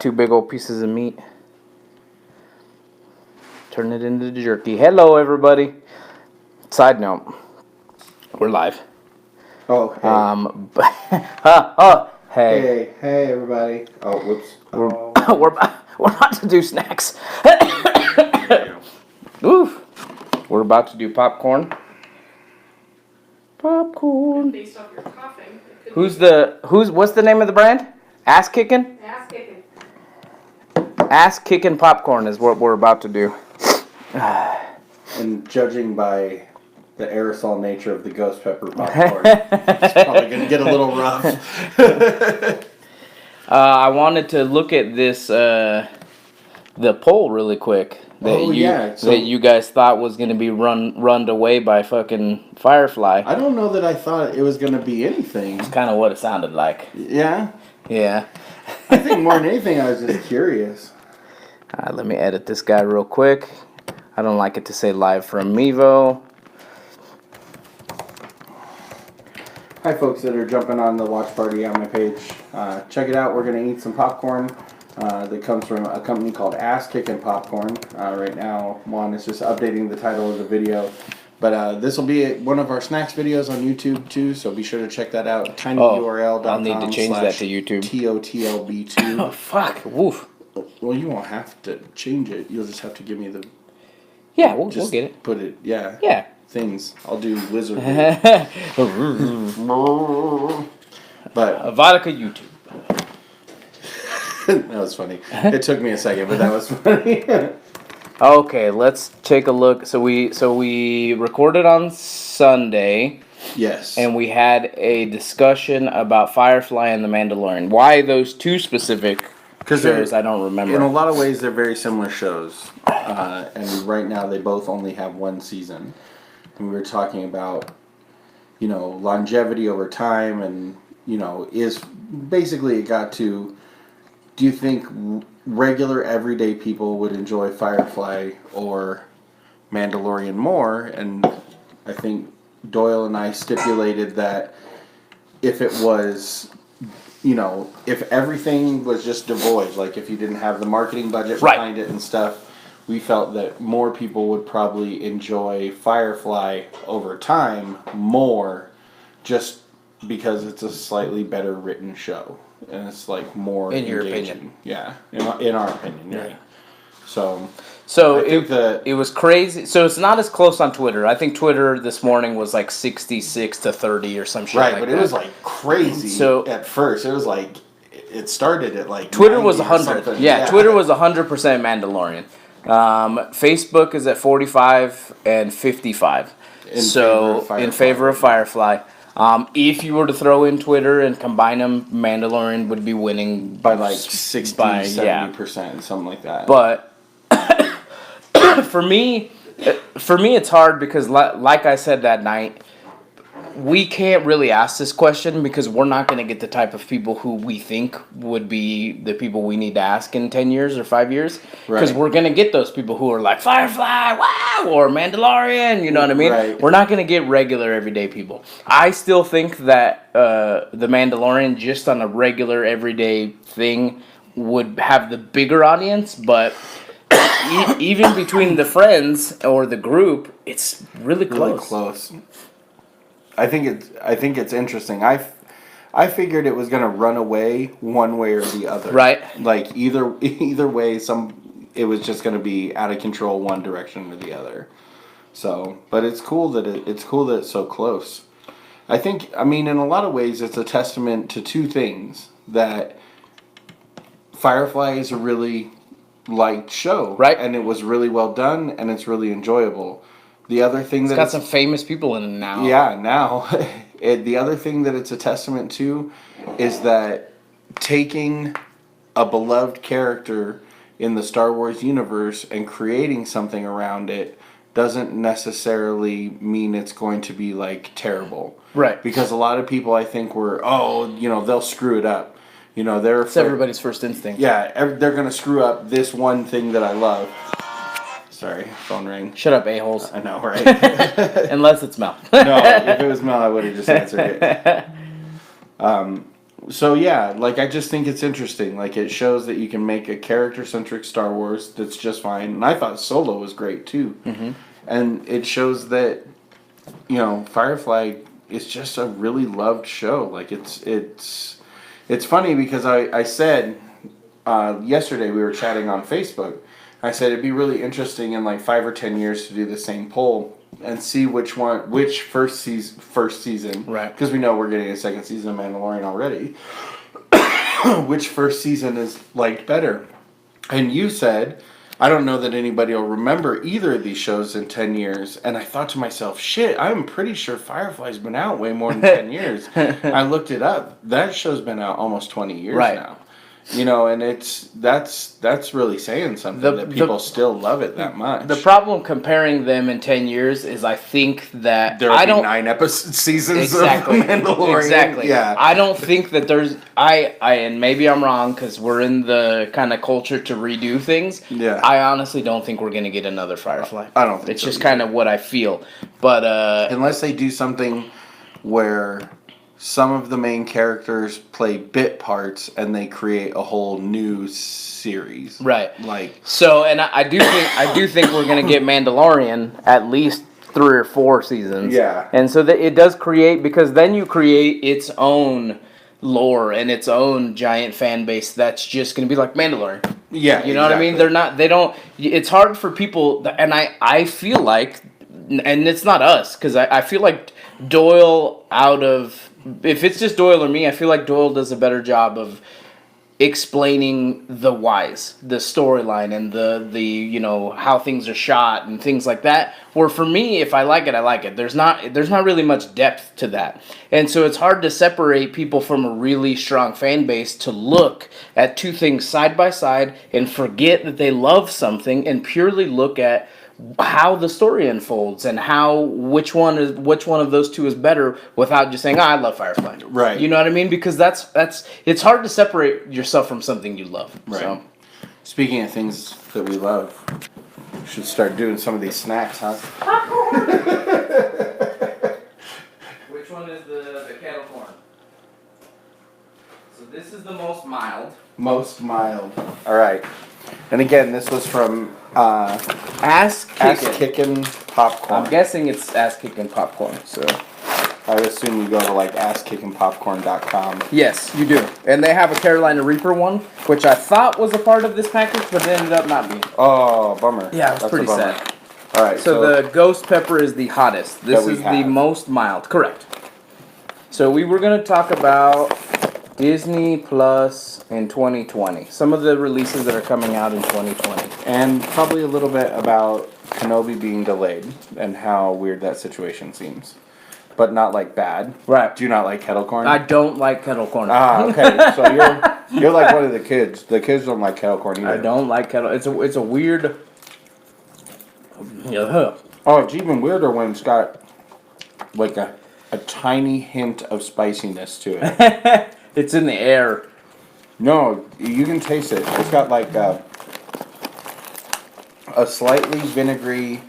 2 big old pieces of meat. Turn it into the jerky. Hello, everybody. Side note, we're live. Oh, hey. Hey, everybody. Oh, whoops. We're about to do snacks. Oof. We're about to do popcorn. Popcorn. Based off your coughing. What's the name of the brand? Ass Kickin? Ass Kickin. Ass Kickin popcorn is what we're about to do. And judging by the aerosol nature of the ghost pepper popcorn, it's probably going to get a little rough. I wanted to look at this, the poll really quick. That you guys thought was going to be run away by fucking Firefly. I don't know that I thought it was going to be anything. It's kind of what it sounded like. Yeah? Yeah. I think more than anything, I was just curious. Let me edit this guy real quick. I don't like it to say live from Mevo. Hi, folks that are jumping on the watch party on my page. Check it out. We're going to eat some popcorn that comes from a company called Ass Kickin Popcorn. Right now, Juan is just updating the title of the video. But this will be one of our snacks videos on YouTube, too, so be sure to check that out. tinyurl.com/TOTLB2. I'll need to change that to YouTube. Oh, fuck. Woof. Well, you won't have to change it. You'll just have to give me the... Yeah, we'll get it. Put it, yeah. Yeah. Things. I'll do wizardry. But vodka YouTube. That was funny. It took me a second, but that was funny. Okay, let's take a look. So we recorded on Sunday. Yes. And we had a discussion about Firefly and The Mandalorian. Why those two specific shows, I don't remember. In a lot of ways, they're very similar shows. And right now, they both only have one season. And we were talking about, longevity over time and, is basically it got to, do you think regular everyday people would enjoy Firefly or Mandalorian more? And I think Doyle and I stipulated that if it was, if everything was just devoid, like if you didn't have the marketing budget behind it and stuff, we felt that more people would probably enjoy Firefly over time more just because it's a slightly better written show. And it's like more in your engaging. opinion. Yeah, in our opinion, yeah. So it was crazy. So it's not as close on Twitter. I think Twitter this morning was like 66-30 or some shit like that. Right, but it was like crazy at first. It was like, it started at like Twitter was 100. Yeah, Twitter was 100% Mandalorian. Facebook is at 45 and 55. In favor of Firefly. If you were to throw in Twitter and combine them, Mandalorian would be winning by like 60-70%, something like that. But for me, it's hard because, like I said that night, we can't really ask this question because we're not going to get the type of people who we think would be the people we need to ask in 10 years or 5 years. Because we're going to get those people who are like, Firefly, wow, or Mandalorian, you know what I mean? Right. We're not going to get regular everyday people. I still think that The Mandalorian, just on a regular everyday thing, would have the bigger audience, but... even between the friends or the group, it's really close. Really close. I think it's interesting. I figured it was gonna run away one way or the other. Right. Like either way, it was just gonna be out of control one direction or the other. So, but it's cool that it's so close. I mean, in a lot of ways, it's a testament to two things: that Firefly is a really liked show, right? And it was really well done, and it's really enjoyable. The other thing it's got some famous people in it now. Yeah, now. The other thing that it's a testament to is that taking a beloved character in the Star Wars universe and creating something around it doesn't necessarily mean it's going to be like terrible. Right. Because a lot of people, I think, they'll screw it up. It's everybody's first instinct. Yeah, they're going to screw up this one thing that I love. Sorry, phone ring. Shut up, a-holes. I know, right? Unless it's Mel. No, if it was Mel, I would have just answered it. So yeah, like I just think it's interesting. Like it shows that you can make a character-centric Star Wars that's just fine. And I thought Solo was great too. Mm-hmm. And it shows that Firefly is just a really loved show. Like it's funny because I said yesterday we were chatting on Facebook. I said it'd be really interesting in like 5 or 10 years to do the same poll and see which first season, right? Because we know we're getting a second season of Mandalorian already. Which first season is liked better? And you said, I don't know that anybody will remember either of these shows in 10 years. And I thought to myself, shit, I'm pretty sure Firefly's been out way more than 10 years. I looked it up. That show's been out almost 20 years now. And that's really saying something that people still love it that much. The problem comparing them in 10 years is I think that there will be 9 seasons of Mandalorian. Exactly. Yeah. I don't think that there's and maybe I'm wrong because we're in the kind of culture to redo things. Yeah. I honestly don't think we're gonna get another Firefly. I don't think it's so just either. kind of what I feel. But unless they do something where some of the main characters play bit parts and they create a whole new series. Right. Like so, and I do think we're gonna get Mandalorian at least 3 or 4 seasons. Yeah. And so that it does create, because then you create its own lore and its own giant fan base that's just gonna be like Mandalorian. Yeah. You know what I mean? It's hard for people, and I feel like, and it's not us, because I feel like Doyle if it's just Doyle or me, I feel like Doyle does a better job of explaining the whys, the storyline, and the how things are shot and things like that. Where for me, if I like it, I like it. There's not really much depth to that, and so it's hard to separate people from a really strong fan base to look at two things side by side and forget that they love something and purely look at how the story unfolds and which one of those two is better without just saying, I love Firefly. Right. You know what I mean? Because it's hard to separate yourself from something you love. Right. So. Speaking of things that we love, we should start doing some of these snacks, huh? Which one is the kettle corn? So this is the most mild. Most mild. All right. And again, this was from Ass Kickin popcorn. I'm guessing it's Ass Kickin popcorn. So I would assume you go to like asskickinpopcorn.com. yes, you do. And they have a Carolina Reaper one, which I thought was a part of this package, but it ended up not being. Oh, bummer. Yeah, it's That's pretty a bummer. sad. All right. So the ghost pepper is the hottest. This is the most mild. Correct. So we were going to talk about Disney Plus in 2020. Some of the releases that are coming out in 2020. And probably a little bit about Kenobi being delayed and how weird that situation seems. But not like bad. Right. Do you not like kettle corn? I don't like kettle corn. Ah, okay. So you're like one of the kids. The kids don't like kettle corn either. I don't like kettle. It's a weird. Oh, it's even weirder when it's got like a tiny hint of spiciness to it. It's in the air. No, you can taste it. It's got like a slightly vinegary,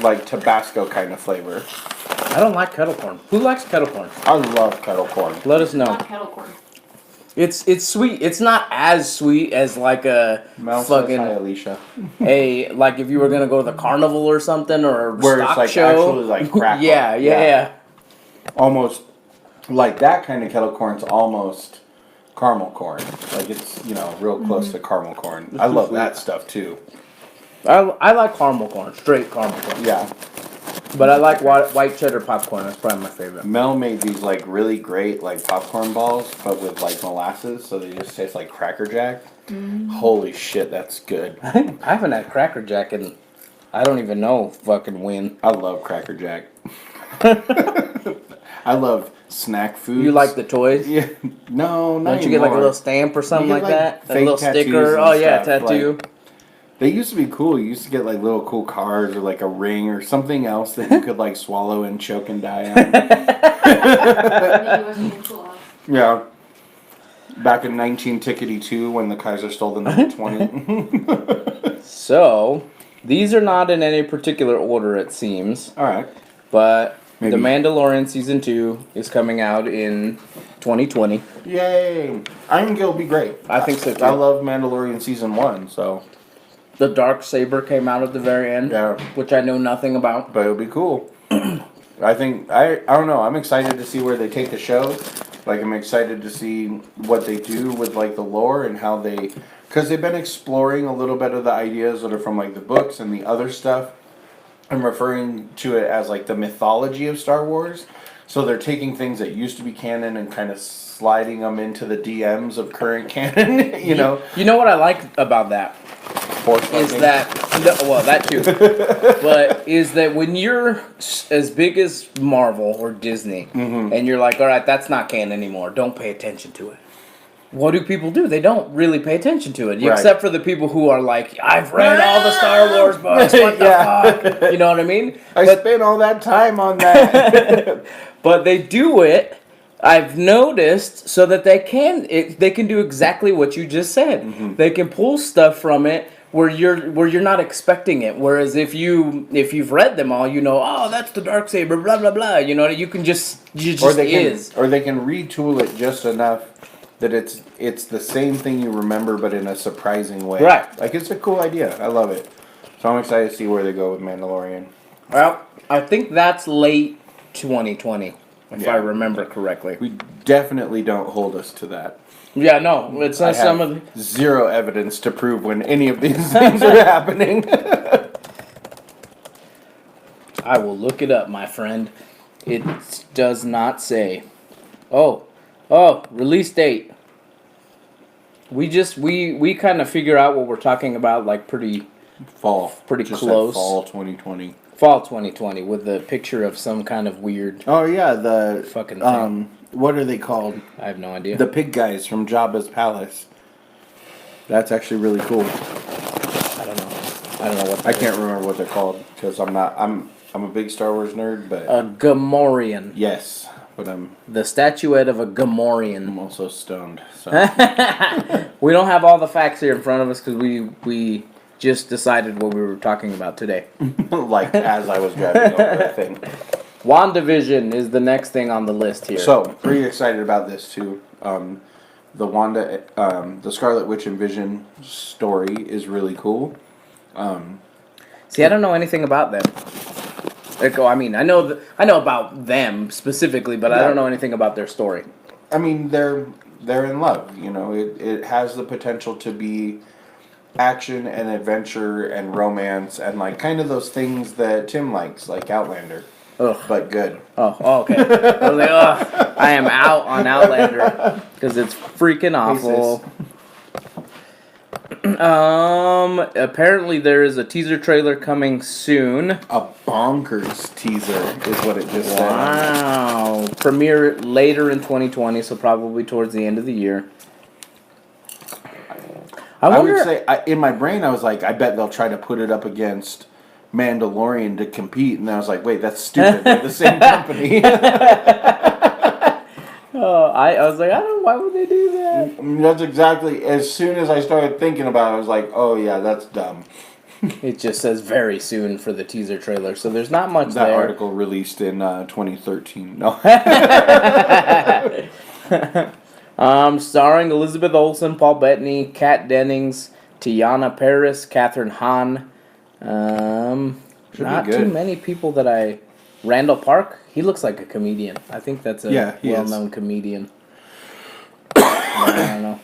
like Tabasco kind of flavor. I don't like kettle corn. Who likes kettle corn? I love kettle corn. Let us know. Not kettle corn. It's sweet. It's not as sweet as like a Mel fucking says hi, Alicia. like if you were gonna go to the carnival or something or a Where stock it's like show. actually like crackle. Yeah. Almost like that kind of kettle corn's almost caramel corn. Like it's real close to caramel corn. I love that stuff too. I like caramel corn, straight caramel corn. Yeah. But I like white cheddar popcorn. That's probably my favorite. Mel made these like really great like popcorn balls, but with like molasses, so they just taste like Cracker Jack. Holy shit, that's good. I haven't had Cracker Jack in I don't even know fucking when. I love Cracker Jack. I love snack food. You like the toys? Yeah. No, not Don't you get like a little stamp or something like that? A little sticker? Oh yeah, tattoo. Like, they used to be cool. You used to get like little cool cards or like a ring or something else that you could like swallow and choke and die on. That he wasn't even cool off. Yeah. Back in 19-2 when the Kaiser stole the number 20. So, these are not in any particular order, it seems. All right. But The Mandalorian season 2 is coming out in 2020. Yay! I think it'll be great. I think so too. I love Mandalorian season 1, so The dark saber came out at the very end, yeah, which I know nothing about. but it'll be cool. I think I don't know. I'm excited to see where they take the show. Like I'm excited to see what they do with like the lore and how they, because they've been exploring a little bit of the ideas that are from like the books and the other stuff. I'm referring to it as like the mythology of Star Wars. So they're taking things that used to be canon and kind of sliding them into the DMs of current canon. You know. You know what I like about that? Is that well that too, but is that when you're as big as Marvel or Disney, and you're like, all right, that's not canon anymore. Don't pay attention to it. What do people do? They don't really pay attention to it, Right. except for the people who are like, I've read all the Star Wars books. What the fuck? You know what I mean? I spent all that time on that. But they do it. I've noticed so that they can do exactly what you just said. They can pull stuff from it where you're not expecting it. Whereas if you've read them all, you know, oh, that's the Darksaber, blah blah blah. You know, you just or they can retool it just enough that it's the same thing you remember, but in a surprising way. Right. Like it's a cool idea. I love it. So I'm excited to see where they go with Mandalorian. Well, I think that's late 2020, if I remember correctly. We definitely don't hold us to that. Yeah, no, it's not some of the... Zero evidence to prove when any of these things are happening. I will look it up, my friend. It does not say. Oh, release date. We kind of figure out what we're talking about like pretty Fall. Pretty Just close. Fall 2020. Fall 2020 with the picture of some kind of weird Oh yeah, the fucking thing. What are they called? I have no idea. The pig guys from Jabba's palace. That's actually really cool. I don't know what I can't remember what they're called because I'm a big Star Wars nerd, but a Gamorrean. yes, but I'm The statuette of a Gamorrean. also stoned. So We don't have all the facts here in front of us because we just decided what we were talking about today. like as I was driving over, I think. WandaVision is the next thing on the list here. So pretty excited about this too. The the Scarlet Witch and Vision story is really cool. See, I don't know anything about them. I mean, I know about them specifically, but I don't know anything about their story. I mean, they're in love. You know, it has the potential to be action and adventure and romance and like kind of those things that Tim likes, like Outlander. Ugh. But good. Oh, okay. I was like, ugh, I am out on Outlander because it's freaking awful. Apparently there is a teaser trailer coming soon. A bonkers teaser is what it just said. Wow. Premiere later in 2020, so probably towards the end of the year. I would say, in my brain, I was like, I bet they'll try to put it up against Mandalorian to compete. And I was like, wait, that's stupid. They're the same company. I was like, why would they do that? That's exactly, as soon as I started thinking about it, I was like, oh yeah, that's dumb. It just says very soon for the teaser trailer, so there's not much That there. article released in 2013. No. Starring Elizabeth Olsen, Paul Bettany, Kat Dennings, Tiana Paris, Catherine Hahn. Not too many people that I... Randall Park? He looks like a comedian. I think that's a well-known comedian. I don't know.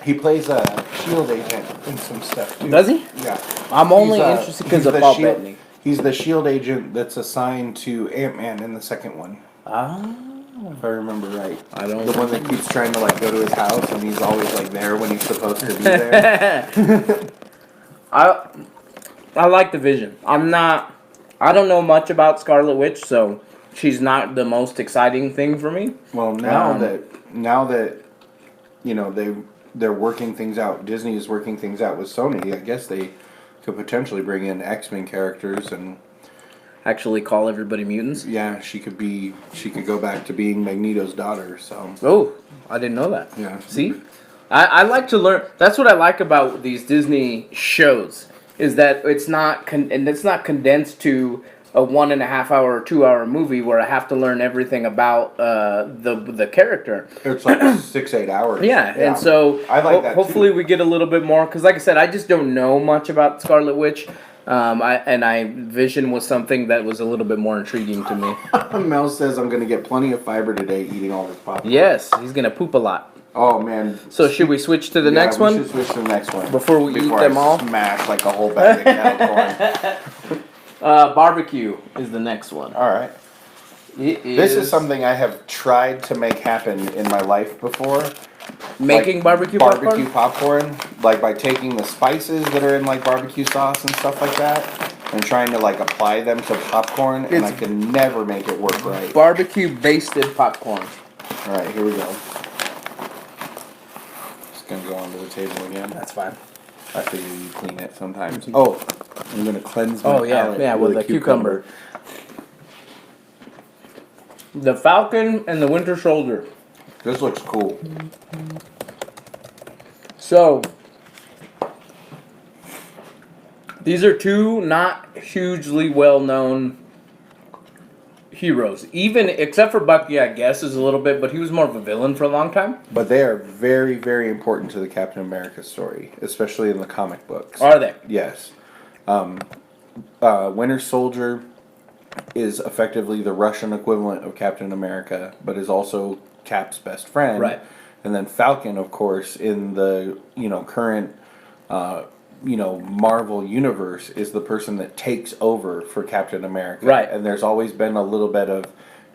He plays a S.H.I.E.L.D. agent in some stuff, too. Does he? Yeah. I'm only interested because of Paul Bettany. He's the S.H.I.E.L.D. agent that's assigned to Ant-Man in the second one. Ah. If I remember right. I don't The one that keeps trying to like go to his house and he's always like there when he's supposed to be there. I like the Vision. I don't know much about Scarlet Witch, so she's not the most exciting thing for me. Well, now that you know they're working things out, Disney is working things out with Sony. I guess they could potentially bring in X-Men characters and actually call everybody mutants. Yeah, she could go back to being Magneto's daughter. So. Oh, I didn't know that. Yeah. See, I like to learn. That's what I like about these Disney shows. Is that it's not condensed to a 1.5 hour or 2 hour movie where I have to learn everything about the character. It's like 6-8 hours. Yeah, and so I like that hopefully too. we get a little bit more because, like I said, I just don't know much about Scarlet Witch. Vision was something that was a little bit more intriguing to me. Mel says I'm gonna get plenty of fiber today eating all this popcorn. Yes, he's gonna poop a lot. Oh man. So should we switch to the next one? We should switch to the next one Before we eat them all? Smash like a whole bag of kettle corn. Barbecue is the next one. All right. This is something I have tried to make happen in my life before. Making like barbecue popcorn, like by taking the spices that are in like barbecue sauce and stuff like that, and trying to like apply them to popcorn, and I can never make it work right. Barbecue basted popcorn. All right, here we go. Just gonna go onto the table again. That's fine. I figure you clean it sometimes. Oh, I'm gonna cleanse my palate with a cucumber. The Falcon and the Winter Soldier. This looks cool. So, these are two not hugely well-known heroes. Even, except for Bucky, I guess, is a little bit, but he was more of a villain for a long time. But they are very, very important to the Captain America story, especially in the comic books. Are they? Yes. Winter Soldier is effectively the Russian equivalent of Captain America, but is also Cap's best friend. Right. And then Falcon, of course, in the current Marvel universe, is the person that takes over for Captain America. Right. And there's always been a little bit of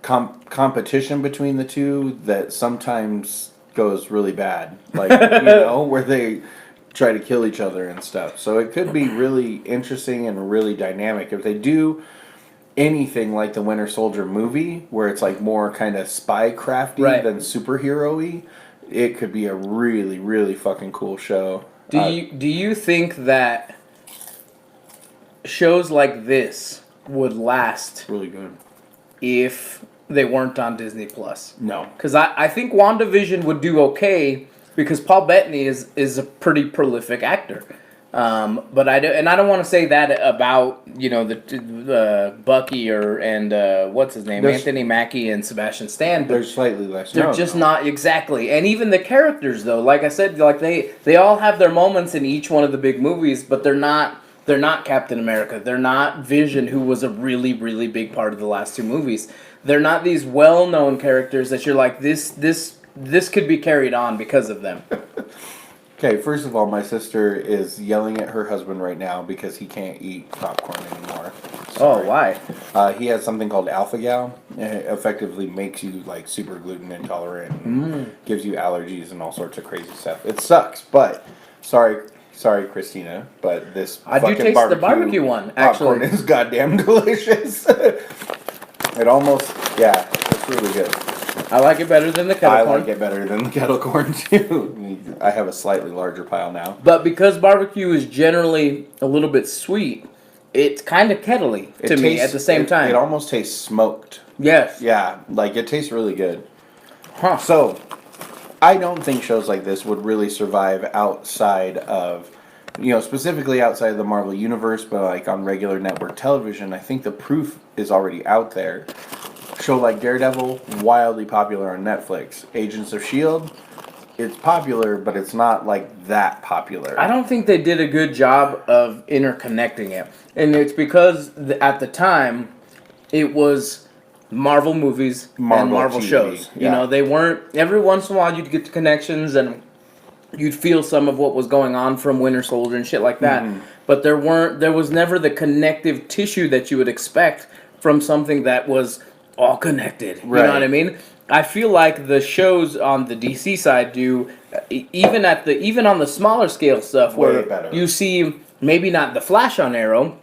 competition between the two that sometimes goes really bad, like where they try to kill each other and stuff. So it could be really interesting and really dynamic if they do anything like the Winter Soldier movie, where it's like more kind of spy crafty than superhero-y. It could be a really, really fucking cool show. Do you think that shows like this would last Really good. if they weren't on Disney Plus? No. Because I think WandaVision would do okay because Paul Bettany is a pretty prolific actor. But I don't want to say that about the Bucky and what's his name, Anthony Mackie and Sebastian Stan. They're slightly less. They're not exactly, and even the characters though. Like I said, like they all have their moments in each one of the big movies, but they're not Captain America. They're not Vision, who was a really really big part of the last two movies. They're not these well known characters that you're like this could be carried on because of them. Okay, first of all, my sister is yelling at her husband right now because he can't eat popcorn anymore. Sorry. Oh, why? He has something called alpha-gal. It effectively makes you like super gluten intolerant, and gives you allergies and all sorts of crazy stuff. It sucks, but sorry, Christina, but this I do taste the barbecue one. Actually, popcorn is goddamn delicious. It almost, it's really good. I like it better than the kettle corn. I like it better than the kettle corn too. I have a slightly larger pile now. But because barbecue is generally a little bit sweet, it's kind of kettly to me at the same time. It almost tastes smoked. Yes. Yeah, like it tastes really good. Huh. So, I don't think shows like this would really survive outside of, specifically outside of the Marvel Universe, but like on regular network television. I think the proof is already out there. Show like Daredevil, wildly popular on Netflix. Agents of S.H.I.E.L.D., it's popular, but it's not like that popular. I don't think they did a good job of interconnecting it. And it's because at the time, it was Marvel movies and Marvel TV, shows. yeah. They weren't, every once in a while you'd get the connections and you'd feel some of what was going on from Winter Soldier and shit like that. Mm-hmm. But there was never the connective tissue that you would expect from something that was all connected. You know what I mean? I feel like the shows on the DC side do, even on the smaller scale stuff, where you see maybe not the Flash on Arrow,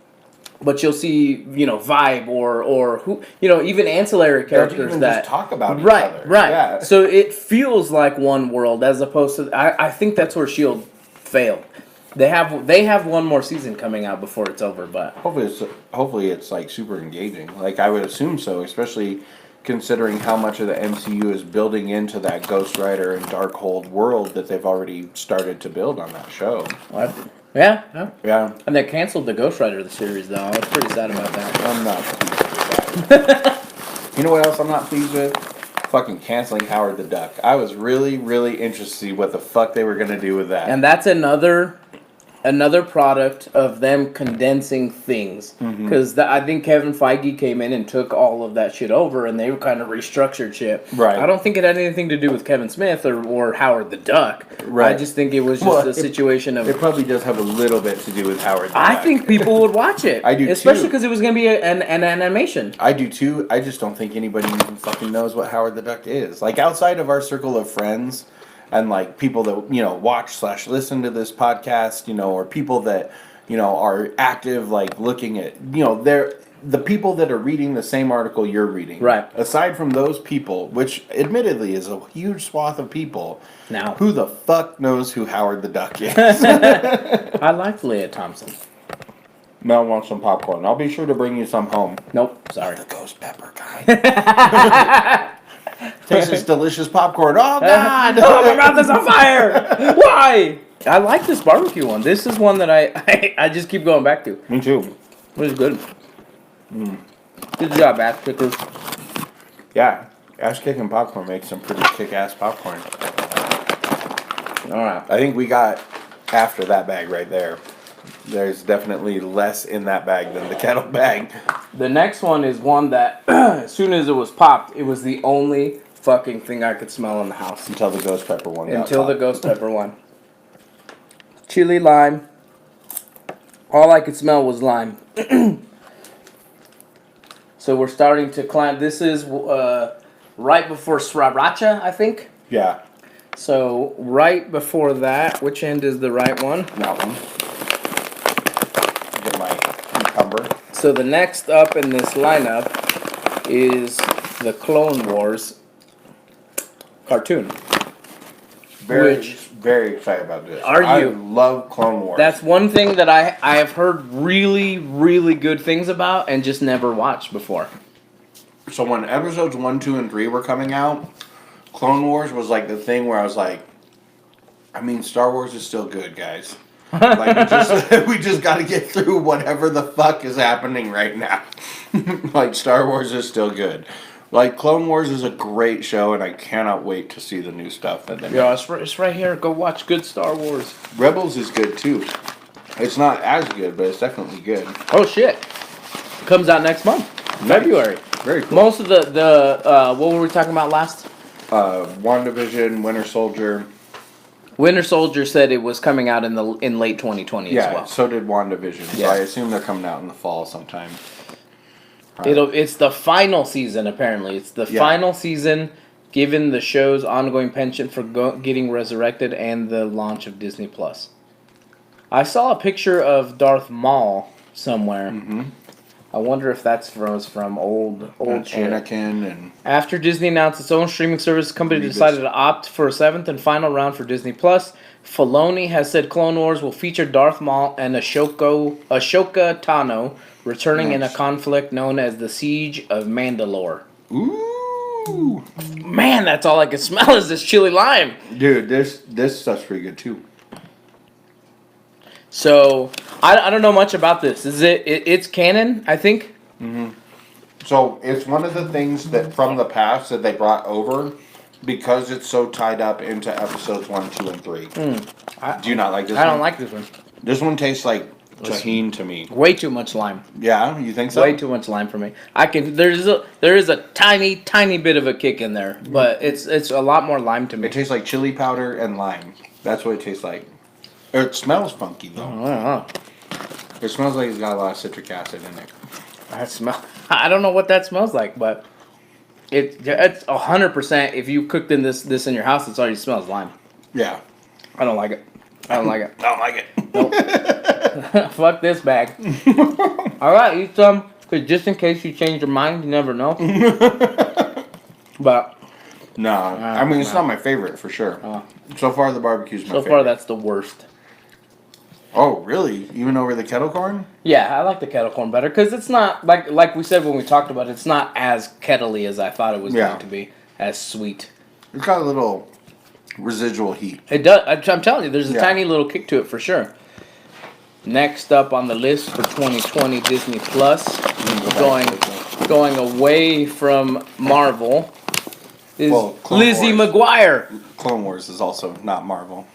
but you'll see Vibe or who even ancillary characters even that just talk about each other. Right. Yeah. So it feels like one world as opposed to I think that's where S.H.I.E.L.D. failed. They have one more season coming out before it's over, but hopefully it's like super engaging. Like I would assume so, especially considering how much of the MCU is building into that Ghost Rider and Darkhold world that they've already started to build on that show. Yeah, yeah. Yeah, And they canceled the Ghost Rider the series, though. I was pretty sad about that. I'm not pleased with that. You know what else I'm not pleased with? Fucking canceling Howard the Duck. I was really, really interested to see what the fuck they were gonna do with that. And that's another product of them condensing things. Because I think Kevin Feige came in and took all of that shit over, and they kind of restructured shit. Right. I don't think it had anything to do with Kevin Smith or Howard the Duck. Right. I just think it was just a situation of... It probably does have a little bit to do with Howard the Duck. I think people would watch it. I do especially too. because it was going to be an animation. I do too. I just don't think anybody even fucking knows what Howard the Duck is. Like, outside of our circle of friends and, like, people that, you know, watch/listen to this podcast, you know, or people that, you know, are active, like, looking at, you know, they're the people that are reading the same article you're reading. Right. Aside from those people, which admittedly is a huge swath of people, Now. who the fuck knows who Howard the Duck is? I liked Leah Thompson. Mel wants some popcorn. I'll be sure to bring you some home. Nope, sorry. The ghost pepper kind. Tastes this delicious popcorn. Oh, God! Oh, my mouth is on fire! Why? I like this barbecue one. This is one that I just keep going back to. Me too. It was good. Good job, Ass Kicker. Yeah. Ass Kickin popcorn makes some pretty kick-ass popcorn. Alright. I think we got, after that bag right there, there's definitely less in that bag than the kettle bag. The next one is one that, as soon as it was popped, it was the only fucking thing I could smell in the house. Until the ghost pepper one got Until the popped. ghost pepper one. Chili lime. All I could smell was lime. So we're starting to climb. This is right before Sriracha, I think. Yeah. So right before that, which end is the right one? That one. Get my cucumber. So the next up in this lineup is the Clone Wars cartoon. Very excited about this. Are you? I love Clone Wars. That's one thing that I have heard really, really good things about and just never watched before. So when episodes 1, 2, and 3 were coming out, Clone Wars was like the thing where I was like, I mean, Star Wars is still good, guys. Like, we just got to get through whatever the fuck is happening right now. Like, Star Wars is still good. Like, Clone Wars is a great show, and I cannot wait to see the new stuff that they make. Yeah, it's right here. Go watch good Star Wars. Rebels is good, too. It's not as good, but it's definitely good. Oh, shit. Comes out next month. February. Very cool. Most of the what were we talking about last? WandaVision, Winter Soldier. Winter Soldier said it was coming out in late 2020 Yeah, as well. so did WandaVision. So Yeah. I assume they're coming out in the fall sometime. It's the final season apparently. It's the final season, given the show's ongoing penchant for getting resurrected and the launch of Disney Plus. I saw a picture of Darth Maul somewhere. Mm-hmm. I wonder if that's from old shit. Anakin and After Disney announced its own streaming service, the company decided to opt for a 7th and final round for Disney Plus. Filoni has said Clone Wars will feature Darth Maul and Ashoka Tano returning in a conflict known as the Siege of Mandalore. ooh, Man, that's all I can smell is this chili lime. dude, this stuff's pretty good too. So I don't know much about this. Is it's canon? I think. So it's one of the things that from the past that they brought over because it's so tied up into episodes 1, 2, and 3. Do you not like this? I don't one? like this one. This one tastes like tahini to me. Way too much lime. Yeah, you think so? Way too much lime for me. There is a tiny bit of a kick in there, but it's a lot more lime to me. It tastes like chili powder and lime. That's what it tastes like. It smells funky though. I don't know. It smells like it's got a lot of citric acid in it. I don't know what that smells like, but it's 100%. If you cooked in this in your house, it already smells lime. Yeah. I don't like it. I don't like it. I don't like it. Nope. Fuck this bag. All right, eat some, cause just in case you change your mind, you never know. But No, I mean it's not my favorite for sure. So far the barbecue's my so favorite. far, that's the worst. Oh really? Even over the kettle corn? Yeah, I like the kettle corn better because it's not like we said when we talked about it. It's not as kettly as I thought it was going to be. As sweet. It's got a little residual heat. It does. I'm telling you, there's a Yeah. tiny little kick to it for sure. Next up on the list for 2020 Disney Plus, going away from Marvel, is Clone Lizzie Wars. McGuire. Clone Wars is also not Marvel.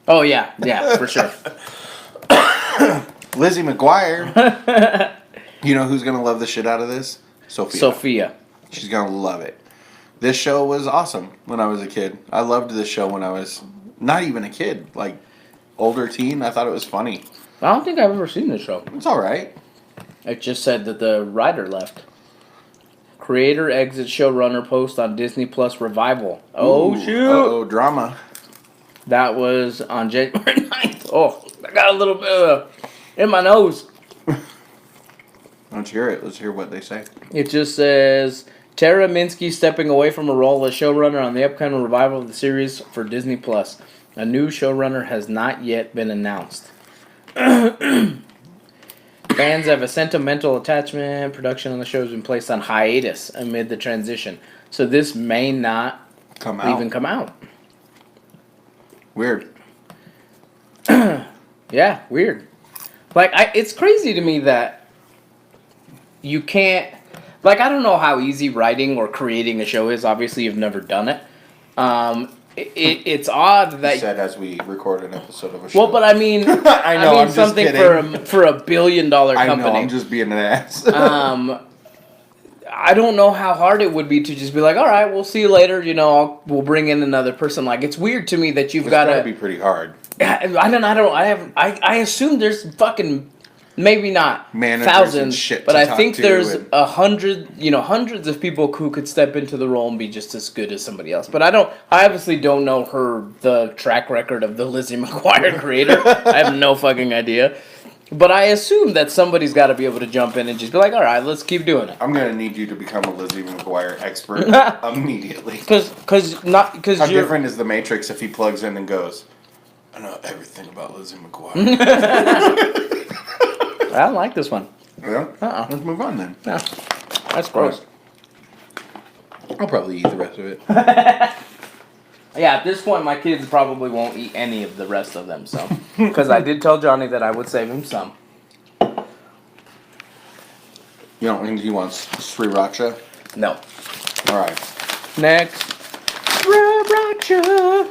Oh yeah, for sure. Lizzie McGuire. You know who's gonna love the shit out of this? Sophia. She's gonna love it. This show was awesome when I was a kid. I loved this show when I was not even a kid, like older teen. I thought it was funny. I don't think I've ever seen this show. It's all right. It just said that the writer left. Creator exits showrunner post on Disney Plus revival. Oh, Ooh, shoot. Uh-oh, drama. That was on January 9th. Oh, I got a little bit in my nose. Let's hear it. Let's hear what they say. It just says, Tara Minsky stepping away from a role as showrunner on the upcoming revival of the series for Disney Plus. A new showrunner has not yet been announced. Fans have a sentimental attachment. Production on the show has been placed on hiatus amid the transition. So this may not even come out. Weird. Yeah, weird. Like, it's crazy to me that you can't... Like, I don't know how easy writing or creating a show is. Obviously, you've never done it. It's odd that... Said as we record an episode of a show. Well, but I mean... I know, I'm just something kidding. for $1 billion company. I know, I'm just being an ass. I don't know how hard it would be to just be like, all right, we'll see you later. You know, we'll bring in another person. Like, it's weird to me that you've got to be pretty hard. I assume there's fucking maybe not Managers thousands, and shit but to I talk think to there's and- hundreds of people who could step into the role and be just as good as somebody else. But I obviously don't know the track record of the Lizzie McGuire creator. I have no fucking idea. But I assume that somebody's got to be able to jump in and just be like, all right, let's keep doing it. I'm gonna need you to become a Lizzie McGuire expert immediately. Because How you're different is the Matrix if he plugs in and goes, I know everything about Lizzie McGuire. I don't like this one. Yeah? Let's move on then. No, that's gross. I'll probably eat the rest of it. Yeah, at this point, my kids probably won't eat any of the rest of them, so. Because I did tell Johnny that I would save him some. You don't think he wants sriracha? No. Alright. Next. Sriracha.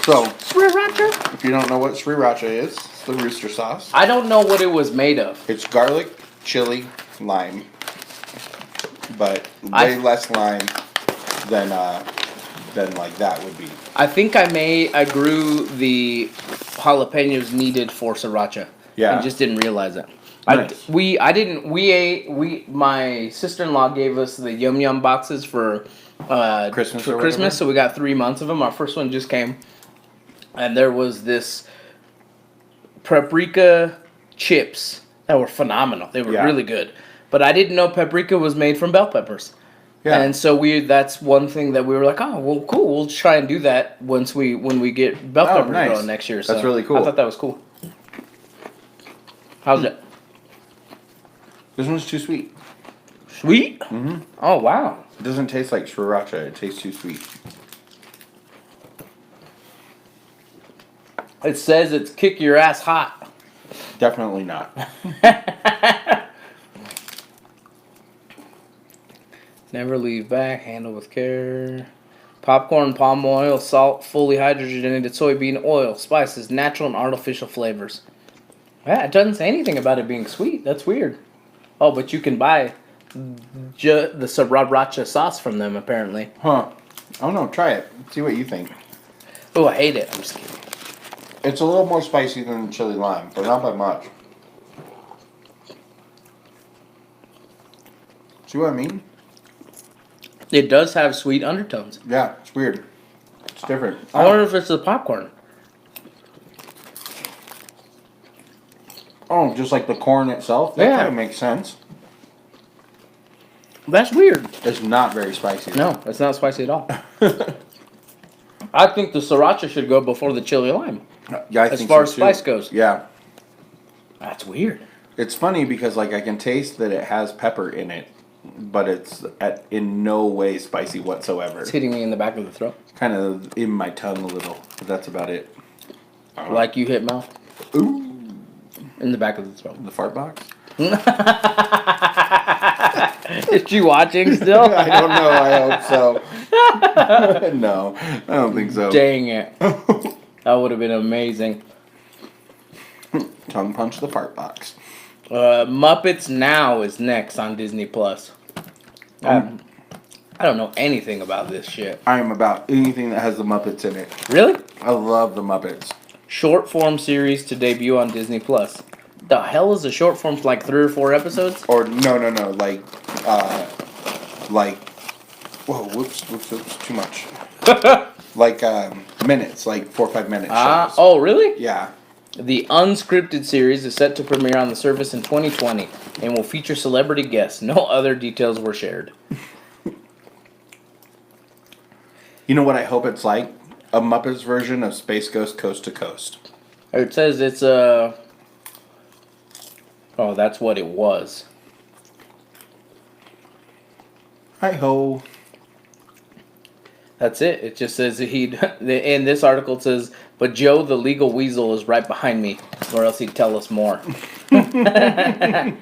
So, Sriracha. if you don't know what sriracha is, it's the rooster sauce. I don't know what it was made of. It's garlic, chili, lime. But way less lime than like that would be. I think I grew the jalapenos needed for sriracha. Yeah. And just didn't realize it. Nice. My sister-in-law gave us the Yum Yum boxes for Christmas, so we got 3 months of them. Our first one just came, and there was this paprika chips that were phenomenal. They were really good, but I didn't know paprika was made from bell peppers. Yeah. And so that's one thing that we were like, oh, well, cool. We'll try and do that when we get bell peppers growing next year. So that's really cool. I thought that was cool. How's it? This one's too sweet. Sweet? Mm-hmm. Oh, wow. It doesn't taste like sriracha. It tastes too sweet. It says it's kick your ass hot. Definitely not. Never leave back. Handle with care. Popcorn, palm oil, salt, fully hydrogenated soybean oil, spices, natural and artificial flavors. Yeah, it doesn't say anything about it being sweet. That's weird. Oh, but you can buy the sriracha sauce from them, apparently. Huh. I don't know. Try it. See what you think. Oh, I hate it. I'm just kidding. It's a little more spicy than chili lime, but not by much. See what I mean? It does have sweet undertones. Yeah, it's weird. It's different. I wonder if it's the popcorn. Oh, just like the corn itself? That Yeah. kind of makes sense. That's weird. It's not very spicy. No, it's not spicy at all. I think the sriracha should go before the chili lime. Yeah, I As think far so as too. spice goes. Yeah. That's weird. It's funny because like I can taste that it has pepper in it, but it's in no way spicy whatsoever. It's hitting me in the back of the throat. Kind of in my tongue a little, but that's about it. Like you hit mouth. Ooh. In the back of the throat. The fart box? Is she watching still? I don't know. I hope so. No, I don't think so. Dang it. That would have been amazing. Tongue punch the fart box. Muppets Now is next on Disney Plus. I don't know anything about this shit. I am about anything that has the Muppets in it. Really? I love the Muppets. Short form series to debut on Disney Plus. The hell is a short form? Like 3 or 4 episodes? Or no, like, whoa, whoops, too much. Like minutes, like 4 or 5 minute shows. Oh, really? Yeah. The unscripted series is set to premiere on the service in 2020 and will feature celebrity guests. No other details were shared. You know what I hope it's like? A Muppets version of Space Ghost Coast to Coast. It says it's a... Oh, that's what it was. Hi-ho. That's it. It just says that he'd... In this article it says, but Joe the legal weasel is right behind me, or else he'd tell us more. I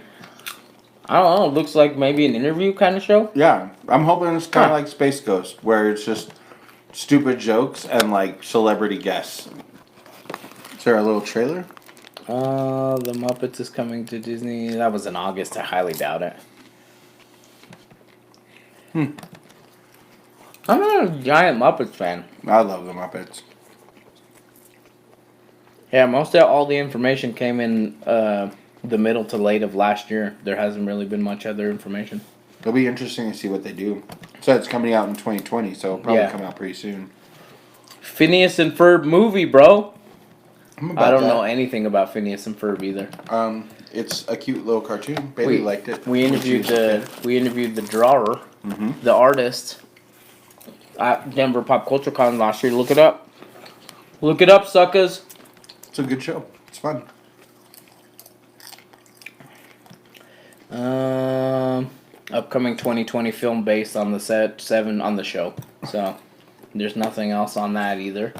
don't know. It looks like maybe an interview kind of show. Yeah, I'm hoping it's kind of like Space Ghost, where it's just stupid jokes and like celebrity guests. Is there a little trailer? The Muppets is coming to Disney. That was in August. I highly doubt it. I'm not a giant Muppets fan. I love the Muppets. Yeah, most of all the information came in the middle to late of last year. There hasn't really been much other information. It'll be interesting to see what they do. So it's coming out in 2020, so it'll probably Yeah. come out pretty soon. Phineas and Ferb movie, bro. I'm about I don't that. know anything about Phineas and Ferb either. It's a cute little cartoon. Bailey liked it. We interviewed the drawer, the artist, at Denver Pop Culture Con last year. Look it up. Look it up, suckers. It's a good show. It's fun. Upcoming 2020 film based on the set 7 on the show. So there's nothing else on that either.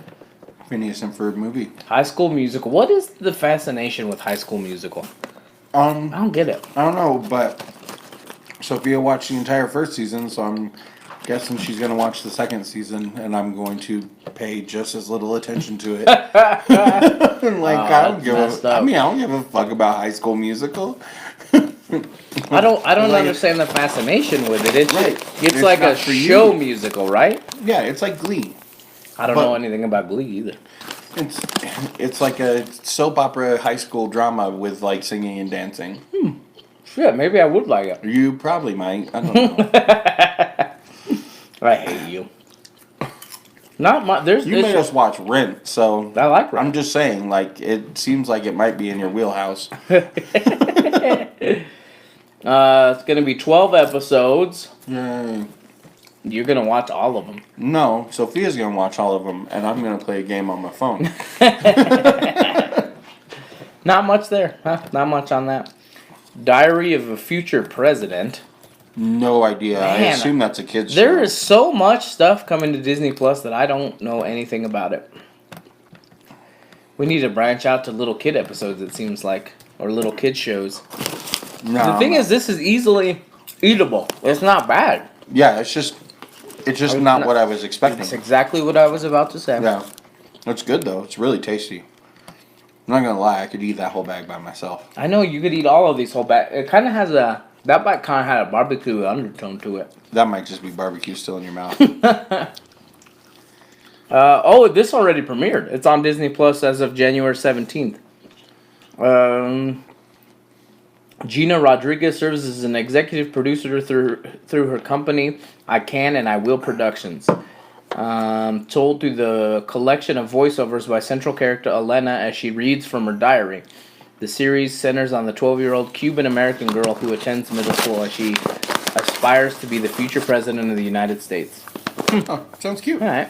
Phineas and Ferb movie. High School Musical. What is the fascination with High School Musical? I don't get it. I don't know, but Sophia watched the entire first season, so I'm guessing she's gonna watch the second season, and I'm going to pay just as little attention to it. I don't give a fuck about High School Musical. I don't Like- understand the fascination with it. It's Right. it's It's like a not for you. show musical, right? Yeah, it's like Glee. I don't But- know anything about Glee either. It's like a soap opera high school drama with like singing and dancing. Shit, maybe I would like it. You probably might. I don't know. I hate you. Not much. You made us watch Rent, so I like Rent. I'm just saying, like, it seems like it might be in your wheelhouse. It's gonna be 12 episodes. Yay. You're gonna watch all of them. No, Sophia's gonna watch all of them, and I'm gonna play a game on my phone. Not much there, huh? Not much on that. Diary of a Future President. No idea. I Man, assume that's a kid's There show. is so much stuff coming to Disney Plus that I don't know anything about it. We need to branch out to little kid episodes, it seems like, or little kid shows. No, The thing is, this is easily eatable. It's not bad. yeah, it's just not what I was expecting. That's exactly what I was about to say. Yeah, it's good though. It's really tasty. I'm not gonna lie, I could eat that whole bag by myself. I know you could eat all of these whole bag. It kind of has that bite kind of had a barbecue undertone to it. That might just be barbecue still in your mouth. This already premiered. It's on Disney Plus as of January 17th. Gina Rodriguez serves as an executive producer through her company, I Can and I Will Productions. Told through the collection of voiceovers by central character Elena as she reads from her diary. The series centers on the 12-year-old Cuban-American girl who attends middle school as she aspires to be the future president of the United States. Oh, sounds cute. All right.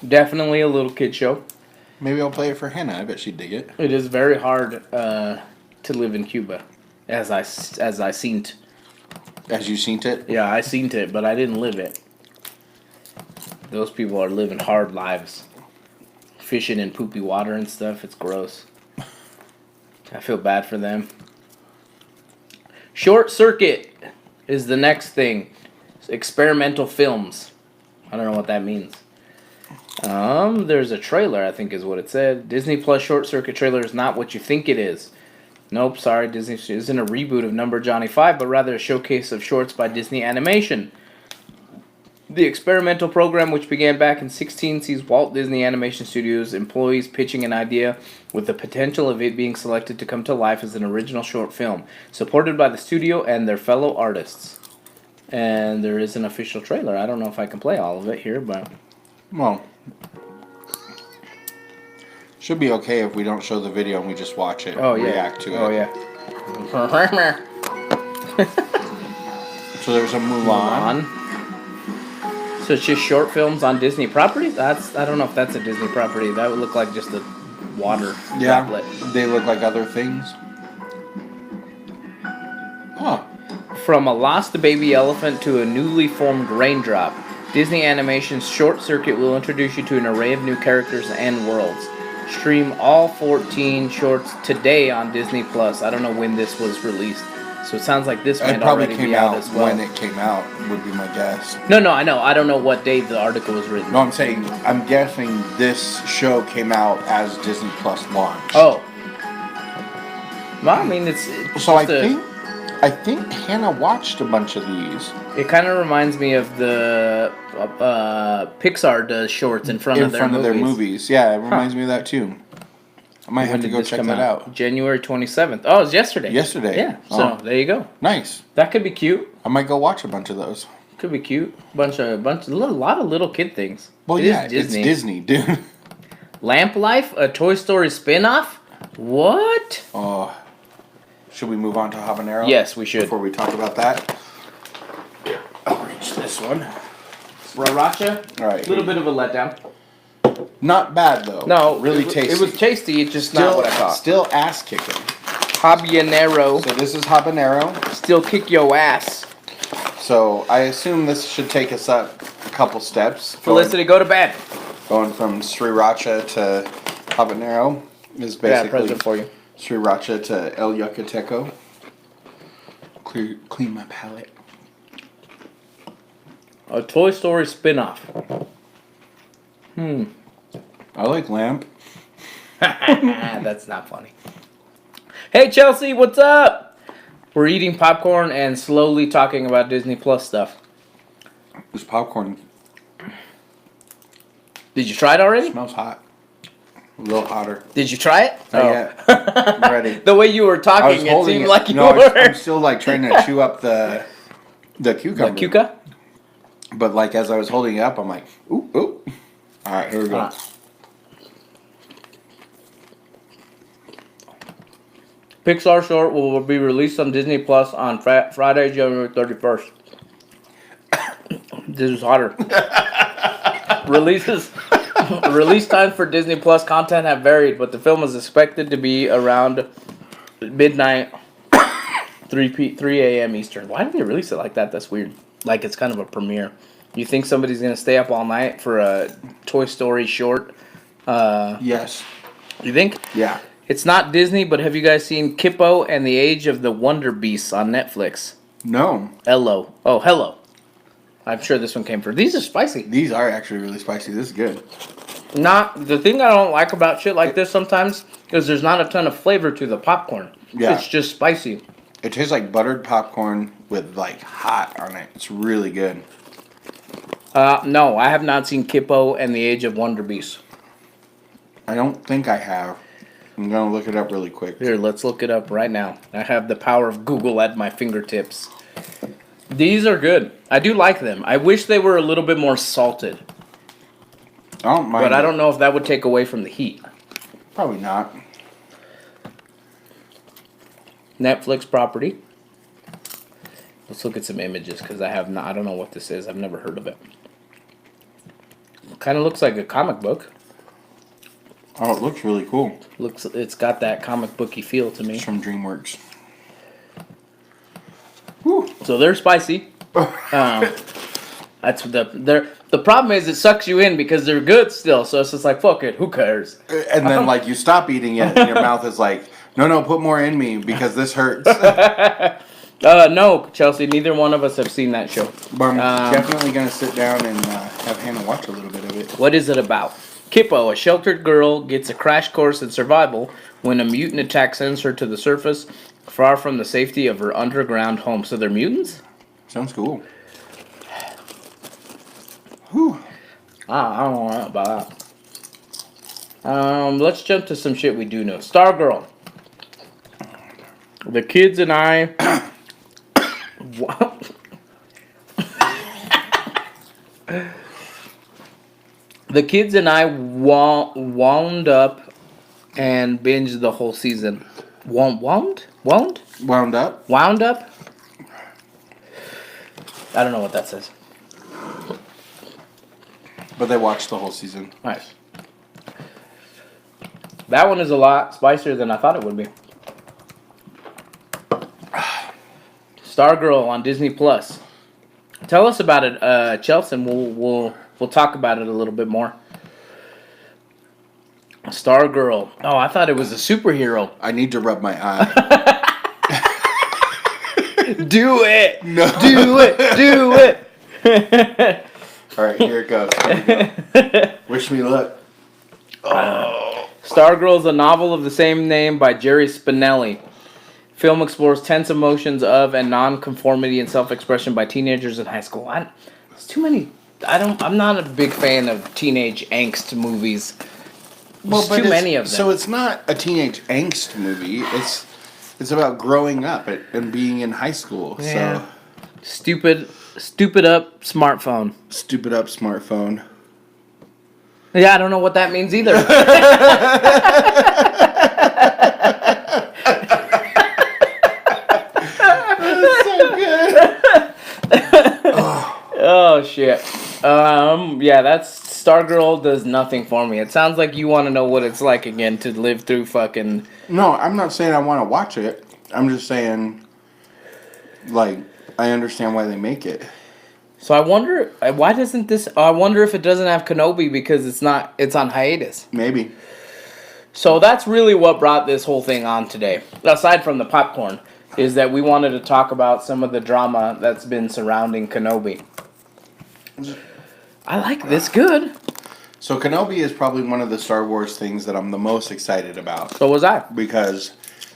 Definitely a little kid show. Maybe I'll play it for Hannah. I bet she'd dig it. It is very hard to live in Cuba, as I seen it. As you seen it? Yeah, I seen it, but I didn't live it. Those people are living hard lives. Fishing in poopy water and stuff. It's gross. I feel bad for them. Short Circuit is the next thing. Experimental films. I don't know what that means. There's a trailer, I think is what it said. Disney Plus Short Circuit trailer is not what you think it is. Nope, sorry, Disney isn't a reboot of Number Johnny 5, but rather a showcase of shorts by Disney Animation. The experimental program, which began back in 2016, sees Walt Disney Animation Studios employees pitching an idea with the potential of it being selected to come to life as an original short film, supported by the studio and their fellow artists. And there is an official trailer. I don't know if I can play all of it here, but... Well, should be okay if we don't show the video and we just watch it, react to it. Oh, yeah. So there's a Mulan. So it's just short films on Disney properties? I don't know if that's a Disney property. That would look like just a water droplet. They look like other things. Huh. From a lost baby elephant to a newly formed raindrop, Disney Animation's Short Circuit will introduce you to an array of new characters and worlds. Stream all 14 shorts today on Disney Plus. I don't know when this was released, so it sounds like this might already be out as well. When it came out would be my guess. No, I know. I don't know what date the article was written. No, I'm guessing this show came out as Disney Plus launched. Oh. Well, I mean, it's so I think Hannah watched a bunch of these. It kind of reminds me of the Pixar does shorts in front of their movies. Yeah, it reminds me of that too. I might have to go check that out. January 27th. Oh, it was yesterday. Yesterday. Yeah. So there you go. Nice. That could be cute. I might go watch a bunch of those. Could be cute. A lot of little kid things. Well, it's Disney, dude. Lamp Life, a Toy Story spin-off? What? Oh. Should we move on to Habanero? Yes, we should. Before we talk about that. I'll reach this one. Sriracha. All right. A little bit of a letdown. Not bad though. No, really tasty. It was tasty. It's just not what I thought. Still ass kicking. Habanero. So this is habanero. Still kick your ass. So I assume this should take us up a couple steps. Felicity, go to bed. Going from sriracha to habanero is basically present for you. Sriracha to El Yucateco. Clean my palate. A Toy Story spin-off. I like lamb. That's not funny. Hey Chelsea, what's up? We're eating popcorn and slowly talking about Disney Plus stuff. This popcorn Did you try it already? smells hot. A little hotter. Did you try it? Not yet. I'm ready. The way you were talking, it seemed like you were. I'm still like trying to chew up the cucumber. The cuca? But like as I was holding it up, I'm like, ooh, ooh. All right, here we go. Pixar short will be released on Disney Plus on Friday, January 31st. This is hotter. Release times for Disney Plus content have varied, but the film is expected to be around midnight, 3 a.m. Eastern. Why did they release it like that? That's weird. Like it's kind of a premiere. You think somebody's going to stay up all night for a Toy Story short? Yes. You think? Yeah. It's not Disney, but have you guys seen Kippo and the Age of the Wonder Beasts on Netflix? No. Hello. Oh, hello. I'm sure this one came first. These are spicy. These are actually really spicy. This is good. The thing I don't like about shit like this sometimes is there's not a ton of flavor to the popcorn. Yeah. It's just spicy. It tastes like buttered popcorn with like hot on it. It's really good. No, I have not seen Kippo and the Age of Wonder Beasts. I don't think I have. I'm going to look it up really quick. Here, let's look it up right now. I have the power of Google at my fingertips. These are good. I do like them. I wish they were a little bit more salted. I don't mind. But I don't know if that would take away from the heat. Probably not. Netflix property. Let's look at some images because I don't know what this is. I've never heard of it. Kind of looks like a comic book. Oh, it looks really cool. It's got that comic booky feel to me. It's from DreamWorks. Whew. So they're spicy. That's the problem is it sucks you in because they're good still. So it's just like fuck it, who cares? And then like you stop eating it and your mouth is like No, put more in me because this hurts. No, Chelsea, neither one of us have seen that show. But I'm definitely going to sit down and have Hannah watch a little bit of it. What is it about? Kippo, a sheltered girl, gets a crash course in survival when a mutant attack sends her to the surface, far from the safety of her underground home. So they're mutants? Sounds cool. Whew. I don't know about that. Let's jump to some shit we do know. Stargirl. The kids and I... The kids and I wound up and binged the whole season. Wound up? Wound up? I don't know what that says. But they watched the whole season. Nice. That one is a lot spicier than I thought it would be. Stargirl on Disney Plus. Tell us about it, Chelsea, and we'll talk about it a little bit more. Stargirl. Oh, I thought it was a superhero. I need to rub my eye. Do it. No. Do it. All right, here it goes. Here we go. Wish me luck. Oh. Stargirl is a novel of the same name by Jerry Spinelli. Film explores tense emotions of and non-conformity and self-expression by teenagers in high school. It's too many. I'm not a big fan of teenage angst movies. There's too many of them. So it's not a teenage angst movie. It's about growing up and being in high school. Yeah. So stupid up smartphone. Stupid up smartphone. Yeah, I don't know what that means either. Oh shit. Yeah, that's Stargirl does nothing for me. It sounds like you want to know what it's like again to live through fucking. No, I'm not saying I want to watch it. I'm just saying, like, I understand why they make it. So I wonder why doesn't this? I wonder if it doesn't have Kenobi because it's on hiatus. Maybe. So that's really what brought this whole thing on today. Aside from the popcorn, is that we wanted to talk about some of the drama that's been surrounding Kenobi. I like this good. So Kenobi is probably one of the Star Wars things that I'm the most excited about. So was I. Because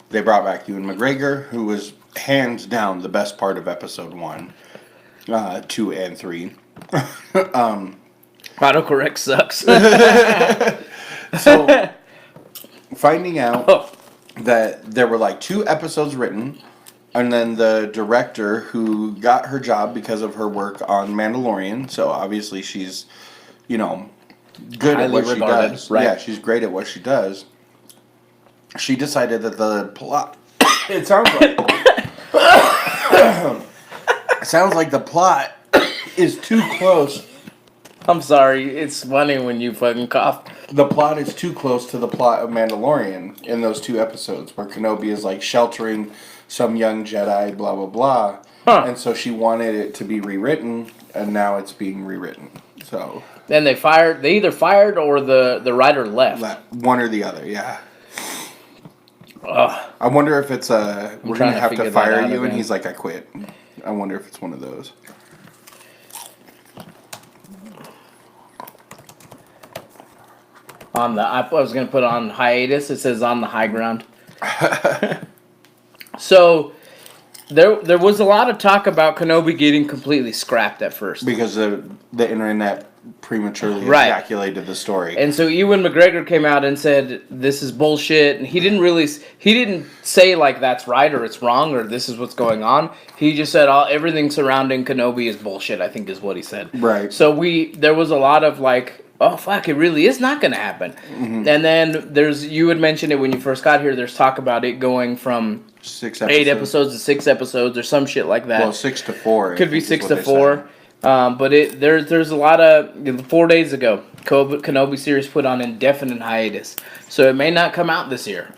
they brought back Ewan McGregor, who was hands down the best part of Episode 1, 2, and 3. Autocorrect sucks. So, finding out that there were like 2 episodes written, and then the director who got her job because of her work on Mandalorian, so obviously she's, good at what she does. Right? Yeah, she's great at what she does. She decided that the plot... It sounds like... it sounds like the plot is too close. I'm sorry, it's funny when you fucking cough. The plot is too close to the plot of Mandalorian in those 2 episodes where Kenobi is like sheltering some young Jedi, blah, blah, blah. Huh. And so she wanted it to be rewritten, and now it's being rewritten. So... Then they either fired or the writer left. One or the other, yeah. Ugh. I wonder if it's we're going to have to fire you, and again. he's like, I quit. I wonder if it's one of those. I was going to put on hiatus. It says on the high ground. So there was a lot of talk about Kenobi getting completely scrapped at first. Because the internet prematurely ejaculated the story. And so Ewan McGregor came out and said, this is bullshit. And he didn't say like that's right or it's wrong or this is what's going on. He just said everything surrounding Kenobi is bullshit, I think is what he said. Right. So there was a lot of like, oh fuck, it really is not going to happen. Mm-hmm. And then you had mentioned it when you first got here, there's talk about it going from 6 8 episodes to 6 episodes or some shit like that. Well, 6 to 4. Could be 6 to 4. But there's a lot of 4 days ago, Kenobi series put on indefinite hiatus, so it may not come out this year.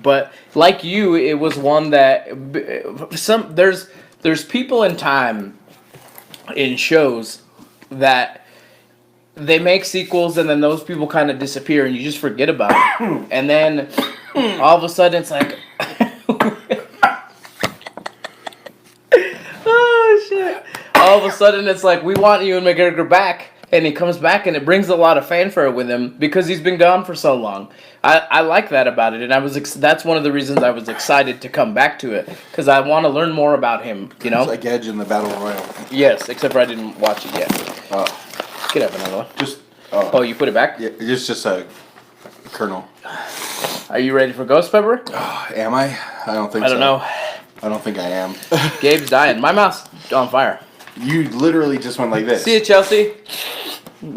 But like you, it was one that there's people in time in shows that they make sequels and then those people kind of disappear and you just forget about it, and then all of a sudden it's like, oh shit! All of a sudden it's like, we want Ewan McGregor back, and he comes back, and it brings a lot of fanfare with him because he's been gone for so long. I like that about it, and that's one of the reasons I was excited to come back to it, because I want to learn more about him. You know, It's like Edge in the Battle Royal. yes, except for I didn't watch it yet. Oh, Could have another one. just Oh, you put it back? yeah, it's just a kernel. Are you ready for Ghost Pepper? Am I? I don't think so. I don't know. I don't think I am. Gabe's dying. My mouth's on fire. You literally just went like this. See you, Chelsea.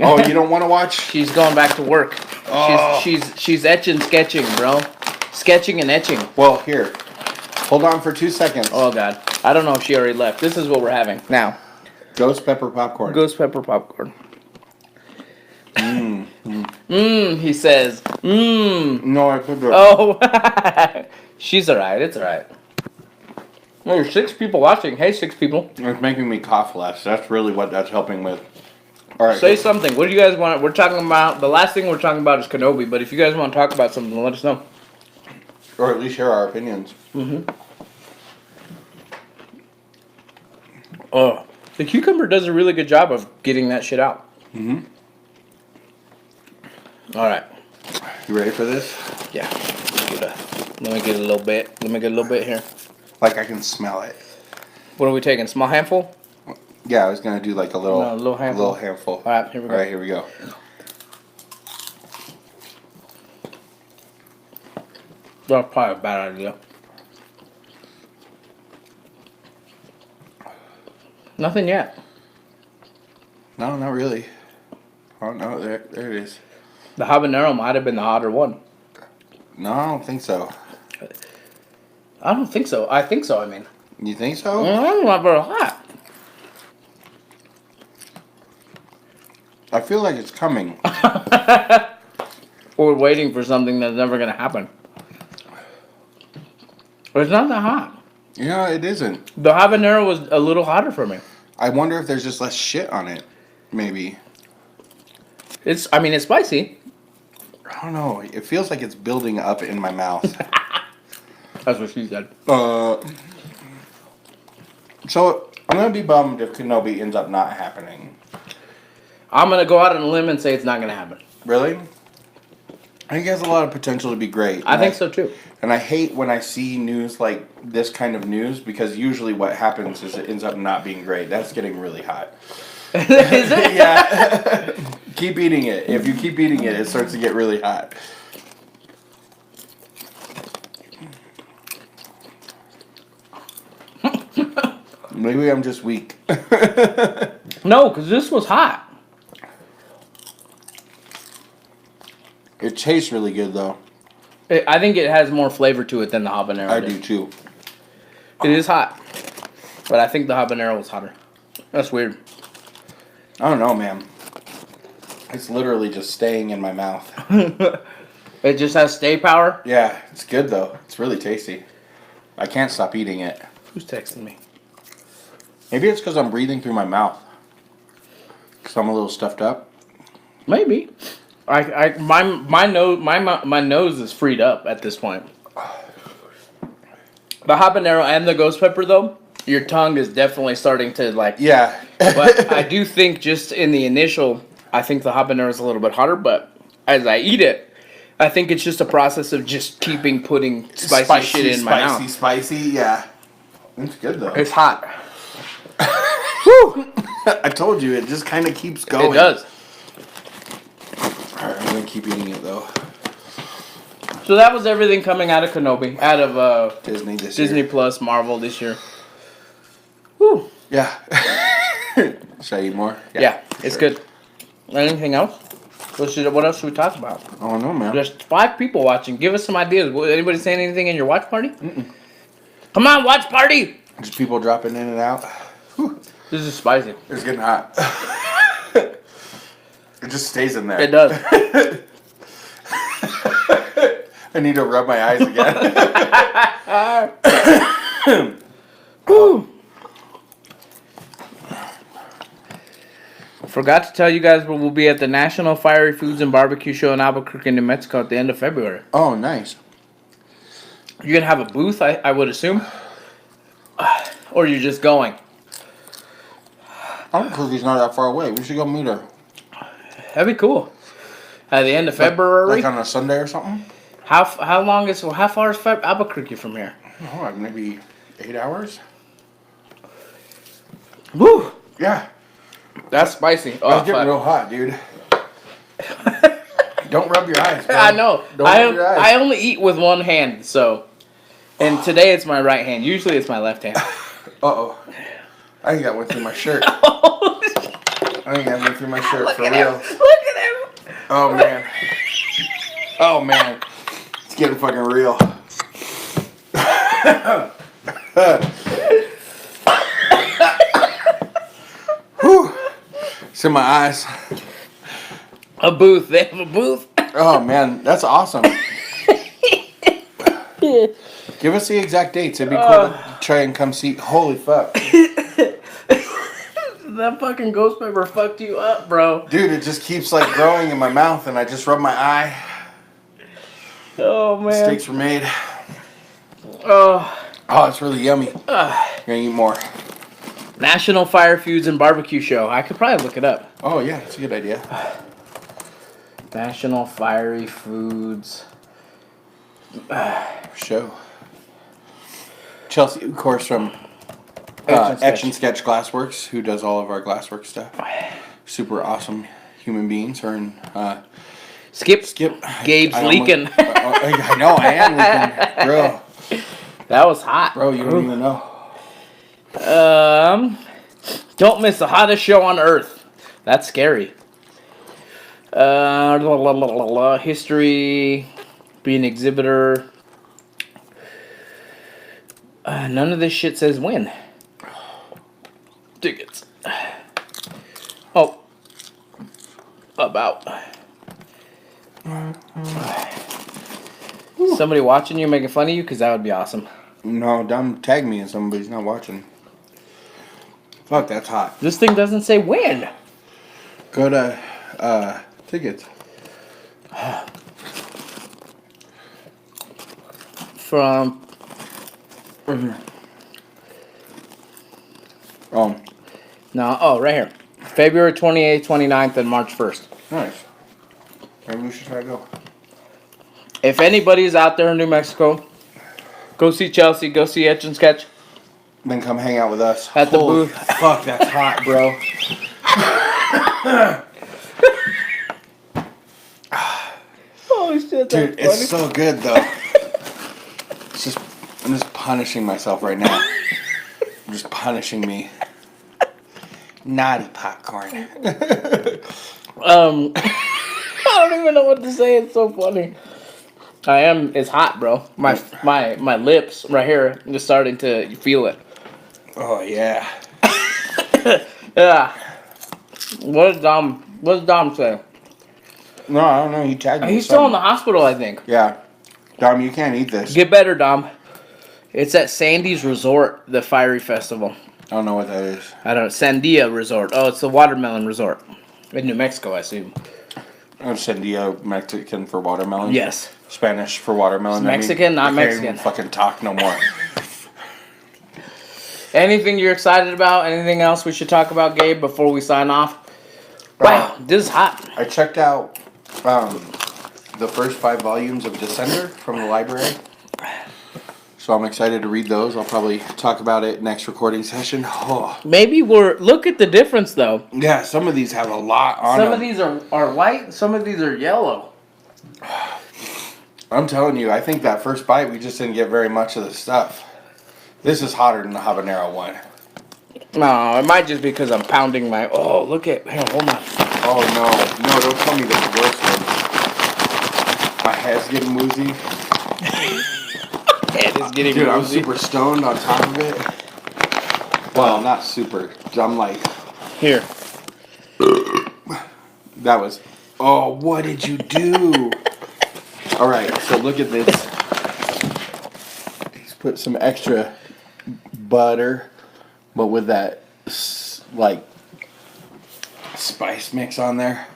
Oh, you don't want to watch? She's going back to work. Oh. She's etching, sketching, bro. Sketching and etching. Well, here. Hold on for 2 seconds. Oh god. I don't know if she already left. This is what we're having now. Ghost pepper popcorn. Ghost pepper popcorn. He says. No, I put the... Oh. She's alright. It's alright. Well, there's 6 people watching. Hey, 6 people. It's making me cough less. That's really what that's helping with. All right. Say something. What do you guys want? We're talking about, the last thing we're talking about is Kenobi, but if you guys want to talk about something, let us know. Or at least share our opinions. Oh, the cucumber does a really good job of getting that shit out. All right. You ready for this? Yeah. Let me get a little bit. Let me get a little bit here. Like I can smell it. What are we taking? Small handful? Yeah, I was gonna do like a little, No, a little handful. All right, here we go. All right, here we go. That's probably a bad idea. Nothing yet. No, not really. Oh no, there it is. The habanero might have been the hotter one. No, I don't think so. I don't think so. I think so, I mean. You think so? I'm not very hot. I feel like it's coming. We're waiting for something that's never going to happen. But it's not that hot. Yeah, it isn't. The habanero was a little hotter for me. I wonder if there's just less shit on it. Maybe. It's spicy. I don't know. It feels like it's building up in my mouth. That's what she said. So I'm gonna be bummed if Kenobi ends up not happening. I'm going to go out on a limb and say it's not going to happen. Really? I think it has a lot of potential to be great. I think so too. And I hate when I see news like this kind of news, because usually what happens is it ends up not being great. That's getting really hot. Is it? Yeah. Keep eating it. If you keep eating it, it starts to get really hot. Maybe I'm just weak. No, because this was hot. It tastes really good though. I think it has more flavor to it than the habanero. I did. do too. It is hot. But I think the habanero was hotter. That's weird. I don't know, man. It's literally just staying in my mouth. It just has stay power. Yeah, it's good though. It's really tasty. I can't stop eating it. Who's texting me? Maybe it's because I'm breathing through my mouth. Because I'm a little stuffed up. Maybe. My nose is freed up at this point. The habanero and the ghost pepper though, your tongue is definitely starting to like. Yeah. But I do think just in the initial, I think the habanero is a little bit hotter. But as I eat it, I think it's just a process of just keeping putting spicy shit in my mouth. Spicy, yeah. It's good though. It's hot. Whew. I told you, it just kind of keeps going. It does. Alright, I'm going to keep eating it though. So that was everything coming out of Kenobi, out of Disney Plus, Marvel this year. Whew. Yeah. Should I eat more? Yeah, it's good. Anything else? What else should we talk about? Oh no, man. There's 5 people watching. Give us some ideas. Anybody saying anything in your watch party? Come on, watch party! Just people dropping in and out. Whew. This is spicy. It's getting hot. It just stays in there. It does. I need to rub my eyes again. Whew. Forgot to tell you guys, but we'll be at the National Fiery Foods and Barbecue Show in Albuquerque, New Mexico at the end of February. Oh, nice. You're gonna have a booth, I would assume, or you're just going. Albuquerque's not that far away. We should go meet her. That'd be cool. At the end of February. Like on a Sunday or something. How far is Albuquerque from here? Oh, like maybe 8 hours. Woo! Yeah. That's spicy. Oh, It's getting real hot, dude. Don't rub your eyes, bro. I know. Don't rub your eyes. I only eat with one hand, so. And today it's my right hand. Usually it's my left hand. Uh-oh. I think that went through my shirt. Oh, I think that went through my shirt, for real. Look at him. Oh, man. Oh, man. It's getting fucking real. Whew. It's in my eyes. A booth. They have a booth. Oh, man. That's awesome. Give us the exact dates. It'd be cool to try and come see. Holy fuck. That fucking ghost pepper fucked you up, bro. Dude, it just keeps like growing in my mouth and I just rub my eye. Oh, man. Steaks were made. Oh. Oh, it's really yummy. You're gonna eat more. National Fire Foods and Barbecue Show. I could probably look it up. Oh, yeah. It's a good idea. National Fiery Foods. Show. Chelsea, of course, from Etch and Sketch Glassworks, who does all of our glasswork stuff. Super awesome human beings. Her and Skip. Gabe's I leaking. I know, I am leaking. Bro. That was hot. Bro, you don't even know. Don't miss the hottest show on earth. That's scary. History. Be an exhibitor. None of this shit says when. Tickets. Oh. About. Somebody watching you making fun of you? Because that would be awesome. No, don't tag me and somebody's not watching. Fuck, that's hot. This thing doesn't say when. Go to tickets. From. Oh, No, oh, right here. February 28th, 29th, and March 1st. nice. Maybe we should try to go. If anybody's out there in New Mexico, go see Chelsea, go see Etch and Sketch. Then come hang out with us. At the Holy booth. Fuck, that's hot, bro. Holy shit, Dude, it's so good though. I'm just punishing myself right now. I'm just punishing me. Naughty popcorn. I don't even know what to say. It's so funny. It's hot, bro. My lips right here are starting to feel it. Oh yeah. Yeah. What does Dom say? No, I don't know. He tagged me. He's still in the hospital, I think. Yeah. Dom, you can't eat this. Get better, Dom. It's at Sandy's Resort, the Fiery Festival. I don't know what that is. I don't know. Sandia Resort. Oh, it's the Watermelon Resort. In New Mexico, I assume. Oh, Sandia, Mexican for watermelon. Yes. Spanish for watermelon. It's Mexican, not I can't Mexican. even fucking talk no more. Anything you're excited about? Anything else we should talk about, Gabe, before we sign off? Wow, this is hot. I checked out the first 5 volumes of Descender from the library. So I'm excited to read those. I'll probably talk about it next recording session. Oh. Maybe look at the difference, though. Yeah, some of these have a lot on Some them. of these are white, some of these are yellow. I'm telling you, I think that first bite, we just didn't get very much of the stuff. This is hotter than the habanero one. No, it might just be because I'm pounding my... Oh, look at... Hang on, hold on. Oh, no. No, don't tell me this is worse one. My head's getting woozy. Head is getting Dude, I'm woozy. super stoned on top of it. Well, not super. I'm like... Here. That was... Oh, what did you do? Alright, so look at this. Let's put some extra butter, but with that, like, spice mix on there.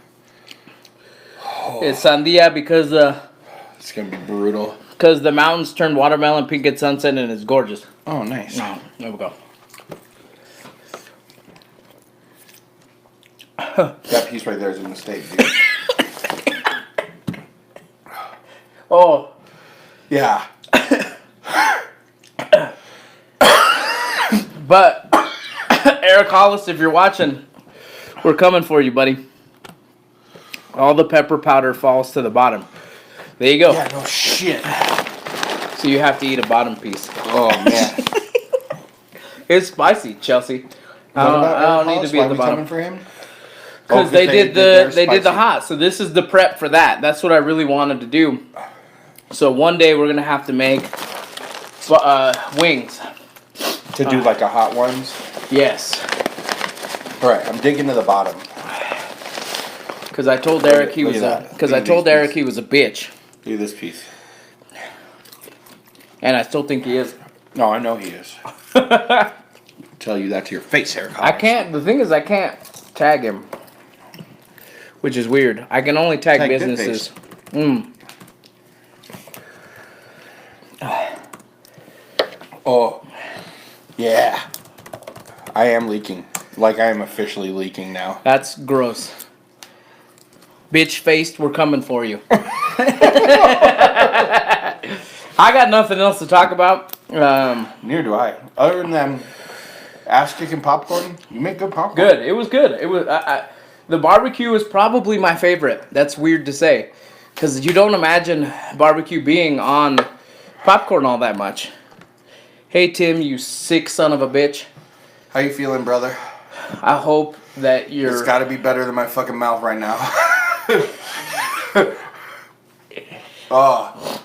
It's sandia because It's gonna be brutal. Because the mountains turn watermelon pink at sunset and it's gorgeous. Oh, nice. Oh, there we go. That piece right there is a mistake, dude. Oh. Yeah. But, Eric Hollis, if you're watching, we're coming for you, buddy. All the pepper powder falls to the bottom. There you go. Yeah, no shit. So you have to eat a bottom piece. Oh, man. It's spicy, Chelsea. I don't need to be at the bottom. For him? Because Oh, they did the spicy. hot. So this is the prep for that. That's what I really wanted to do. So one day we're gonna have to make wings. To do like a hot ones? Yes. Alright, I'm digging to the bottom. Because I told Eric he Look was at that. because Look I at told these Eric pieces. he was a bitch, Look at this piece. and I still think he is. No, I know he is. Tell you that to your face, Eric. I can't. The thing is, I can't tag him, which is weird. I can only tag businesses. Oh, yeah. I am leaking. Like I am officially leaking now. That's gross. Bitch faced, we're coming for you. I got nothing else to talk about. Neither do I. Other than Ass Kickin popcorn, you make good popcorn. Good. It was good. It was. The barbecue is probably my favorite. That's weird to say, because you don't imagine barbecue being on popcorn all that much. Hey Tim, you sick son of a bitch. How you feeling, brother? I hope that you're. It's got to be better than my fucking mouth right now. Oh,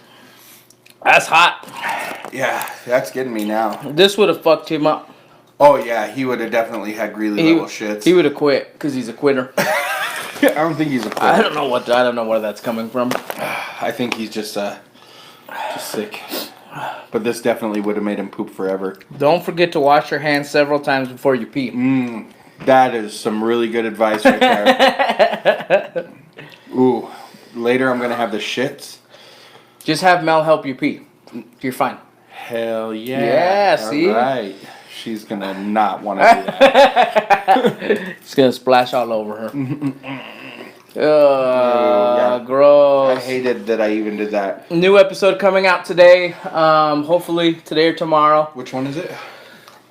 That's hot. yeah, that's getting me now. This would have fucked him up. Oh yeah, he would have definitely had Greeley level shits. He would have quit because he's a quitter. I don't think he's a I quitter. don't know what. I don't know where that's coming from. I think he's just sick. But this definitely would have made him poop forever. Don't forget to wash your hands several times before you pee. That is some really good advice right there. Ooh, later I'm gonna have the shits. Just have Mel help you pee. You're fine. Hell yeah. Yeah, see? Alright. She's gonna not want to do that. It's gonna splash all over her. Yeah. Gross. I hated that I even did that. New episode coming out today. Hopefully today or tomorrow. Which one is it?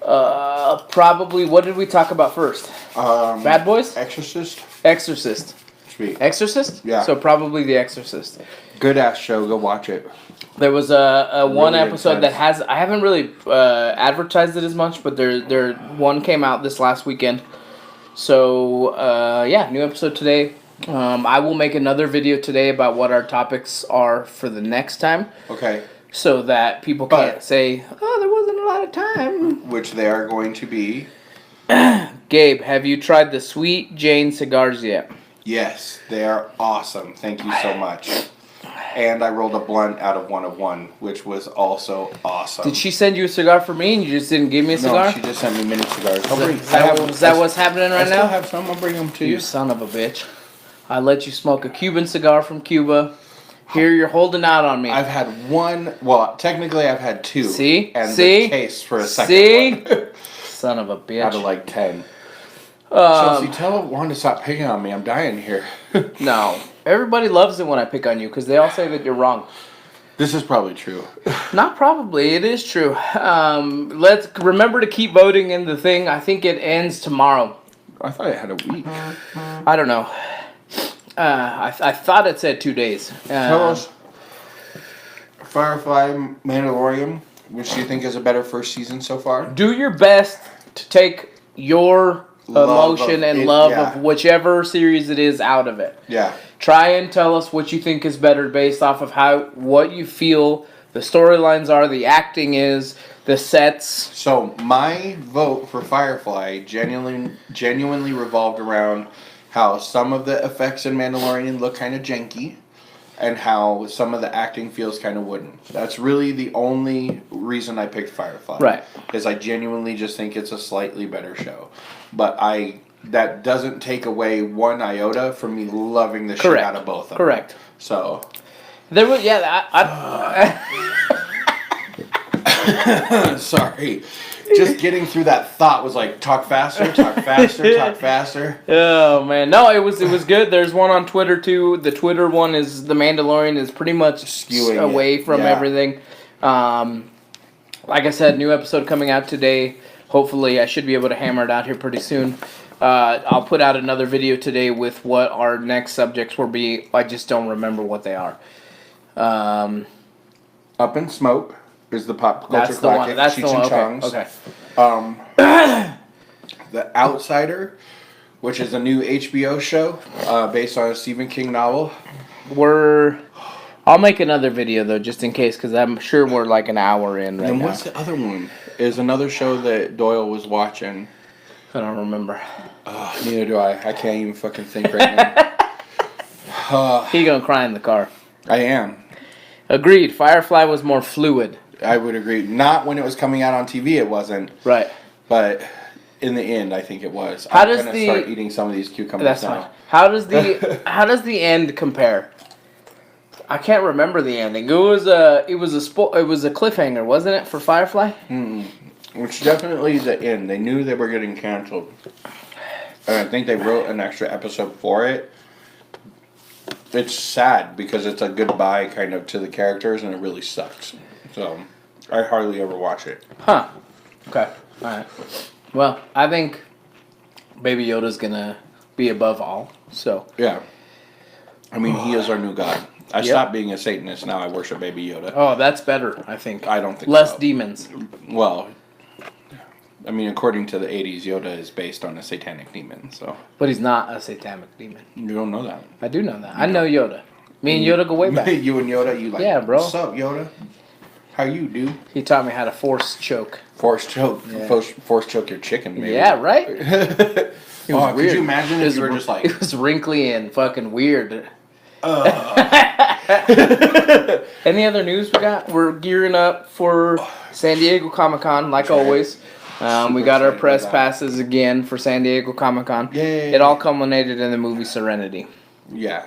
Probably. What did we talk about first? Bad Boys? Exorcist? Exorcist. Sweet. Exorcist? Yeah. So probably The Exorcist. Good ass show. Go watch it. There was a one Really episode that intense. has. I haven't really advertised it as much, but there one came out this last weekend. So yeah, new episode today. I will make another video today about what our topics are for the next time, Okay. so that people can't say, "Oh, there wasn't a lot of time." Which they are going to be. Gabe, have you tried the Sweet Jane cigars yet? Yes, they are awesome. Thank you so much. And I rolled a blunt out of one, which was also awesome. Did she send you a cigar for me, and you just didn't give me a cigar? No, she just sent me mini cigars. Is that what's happening right I still now? have some. I'll bring them to You you. son of a bitch. I let you smoke a Cuban cigar from Cuba. Here you're holding out on me. I've had one. Well, technically, I've had two. See? And See? the case for a second See? one. Son of a bitch. Out of like 10. Chelsea, tell Juan to stop picking on me. I'm dying here. No. Everybody loves it when I pick on you because they all say that you're wrong. This is probably true. Not probably. It is true. Let's remember to keep voting in the thing. I think it ends tomorrow. I thought it had a week. I don't know. I thought it said 2 days. Tell us, Firefly Mandalorian, which do you think is a better first season so far? Do your best to take your Love emotion of and it, love yeah. of whichever series it is out of it. Yeah. Try and tell us what you think is better based off of what you feel the storylines are, the acting is, the sets. So my vote for Firefly genuinely revolved around how some of the effects in Mandalorian look kind of janky, and how some of the acting feels kind of wooden. That's really the only reason I picked Firefly. Right. Because I genuinely just think it's a slightly better show. But that doesn't take away one iota from me loving the shit out of both of them. Correct. So. There was, yeah, Sorry. Just getting through that thought was like, talk faster, talk faster, talk faster. Oh man, no, it was good. There's one on Twitter too. The Twitter one is The Mandalorian is pretty much Skewing away it, from yeah. everything. Like I said, new episode coming out today. Hopefully, I should be able to hammer it out here pretty soon. I'll put out another video today with what our next subjects will be. I just don't remember what they are. Up in Smoke is the pop culture That's the one. classic. That's the Cheech one. and Okay. Chong's. Okay. The Outsider, which is a new HBO show based on a Stephen King novel. I'll make another video though, just in case, because I'm sure we're like an hour in right And now. what's the other one? Is another show that Doyle was watching. I don't remember. Neither do I. I can't even fucking think right now. He gonna cry in the car. I am. Agreed. Firefly was more fluid. I would agree. Not when it was coming out on TV, it wasn't. Right. But in the end, I think it was. How I'm does gonna the- start eating some of these cucumbers That's now. fine. How does the end compare? I can't remember the ending. It was a cliffhanger, wasn't it, for Firefly? Which definitely the end. They knew they were getting canceled. And I think they wrote an extra episode for it. It's sad because it's a goodbye kind of to the characters and it really sucks. So I hardly ever watch it. Huh. Okay. Alright. Well, I think Baby Yoda's gonna be above all, so. Yeah. I mean, he is our new god. I Yep. stopped being a Satanist. Now I worship Baby Yoda. Oh, that's better, I think. I don't think Less so. demons. Well, I mean, according to the 80s, Yoda is based on a satanic demon. So But he's not a satanic demon. you don't know that. I do know that. I know Yoda. Me and Yoda go way back. You and Yoda, you like, Yeah, bro. What's up, Yoda? How you, dude? He taught me how to force choke. Force choke. Yeah. Force choke your chicken, maybe. Yeah, right? It was Oh, could weird. you imagine if you were just like... It was wrinkly and fucking weird. Any other news we got? We're gearing up for San Diego Comic-Con, like always. We Super got our excited press about that. passes again for San Diego Comic-Con. Yay. It all culminated in the movie Serenity. Yeah.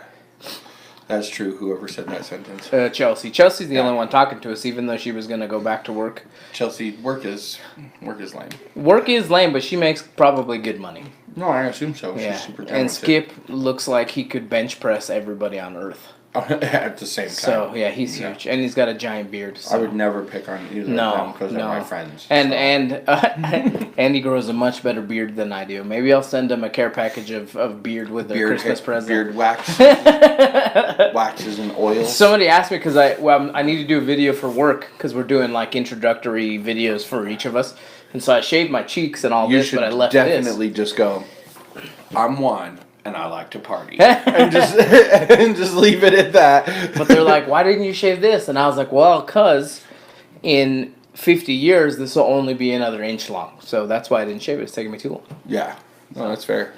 That's true, whoever said that sentence. Chelsea. Chelsea's the Yeah. only one talking to us, even though she was going to go back to work. Chelsea, work is lame. Work is lame, but she makes probably good money. No, I assume so. Yeah. She's super talented. And Skip looks like he could bench press everybody on Earth. At the same time. So, yeah, he's huge. And he's got a giant beard. So. I would never pick on either of them because they're my friends. And so. Andy grows a much better beard than I do. Maybe I'll send him a care package of beard with a Christmas present. Beard wax. Waxes and oils. Somebody asked me because I need to do a video for work because we're doing like introductory videos for each of us. And so I shaved my cheeks and all You this, should but I left definitely just go, I'm Juan and I like to party. and just leave it at that. this. But they're like, why didn't you shave this? And I was like, well, because in 50 years, this will only be another inch long. So that's why I didn't shave it. It's taking me too long. Yeah. No, that's fair.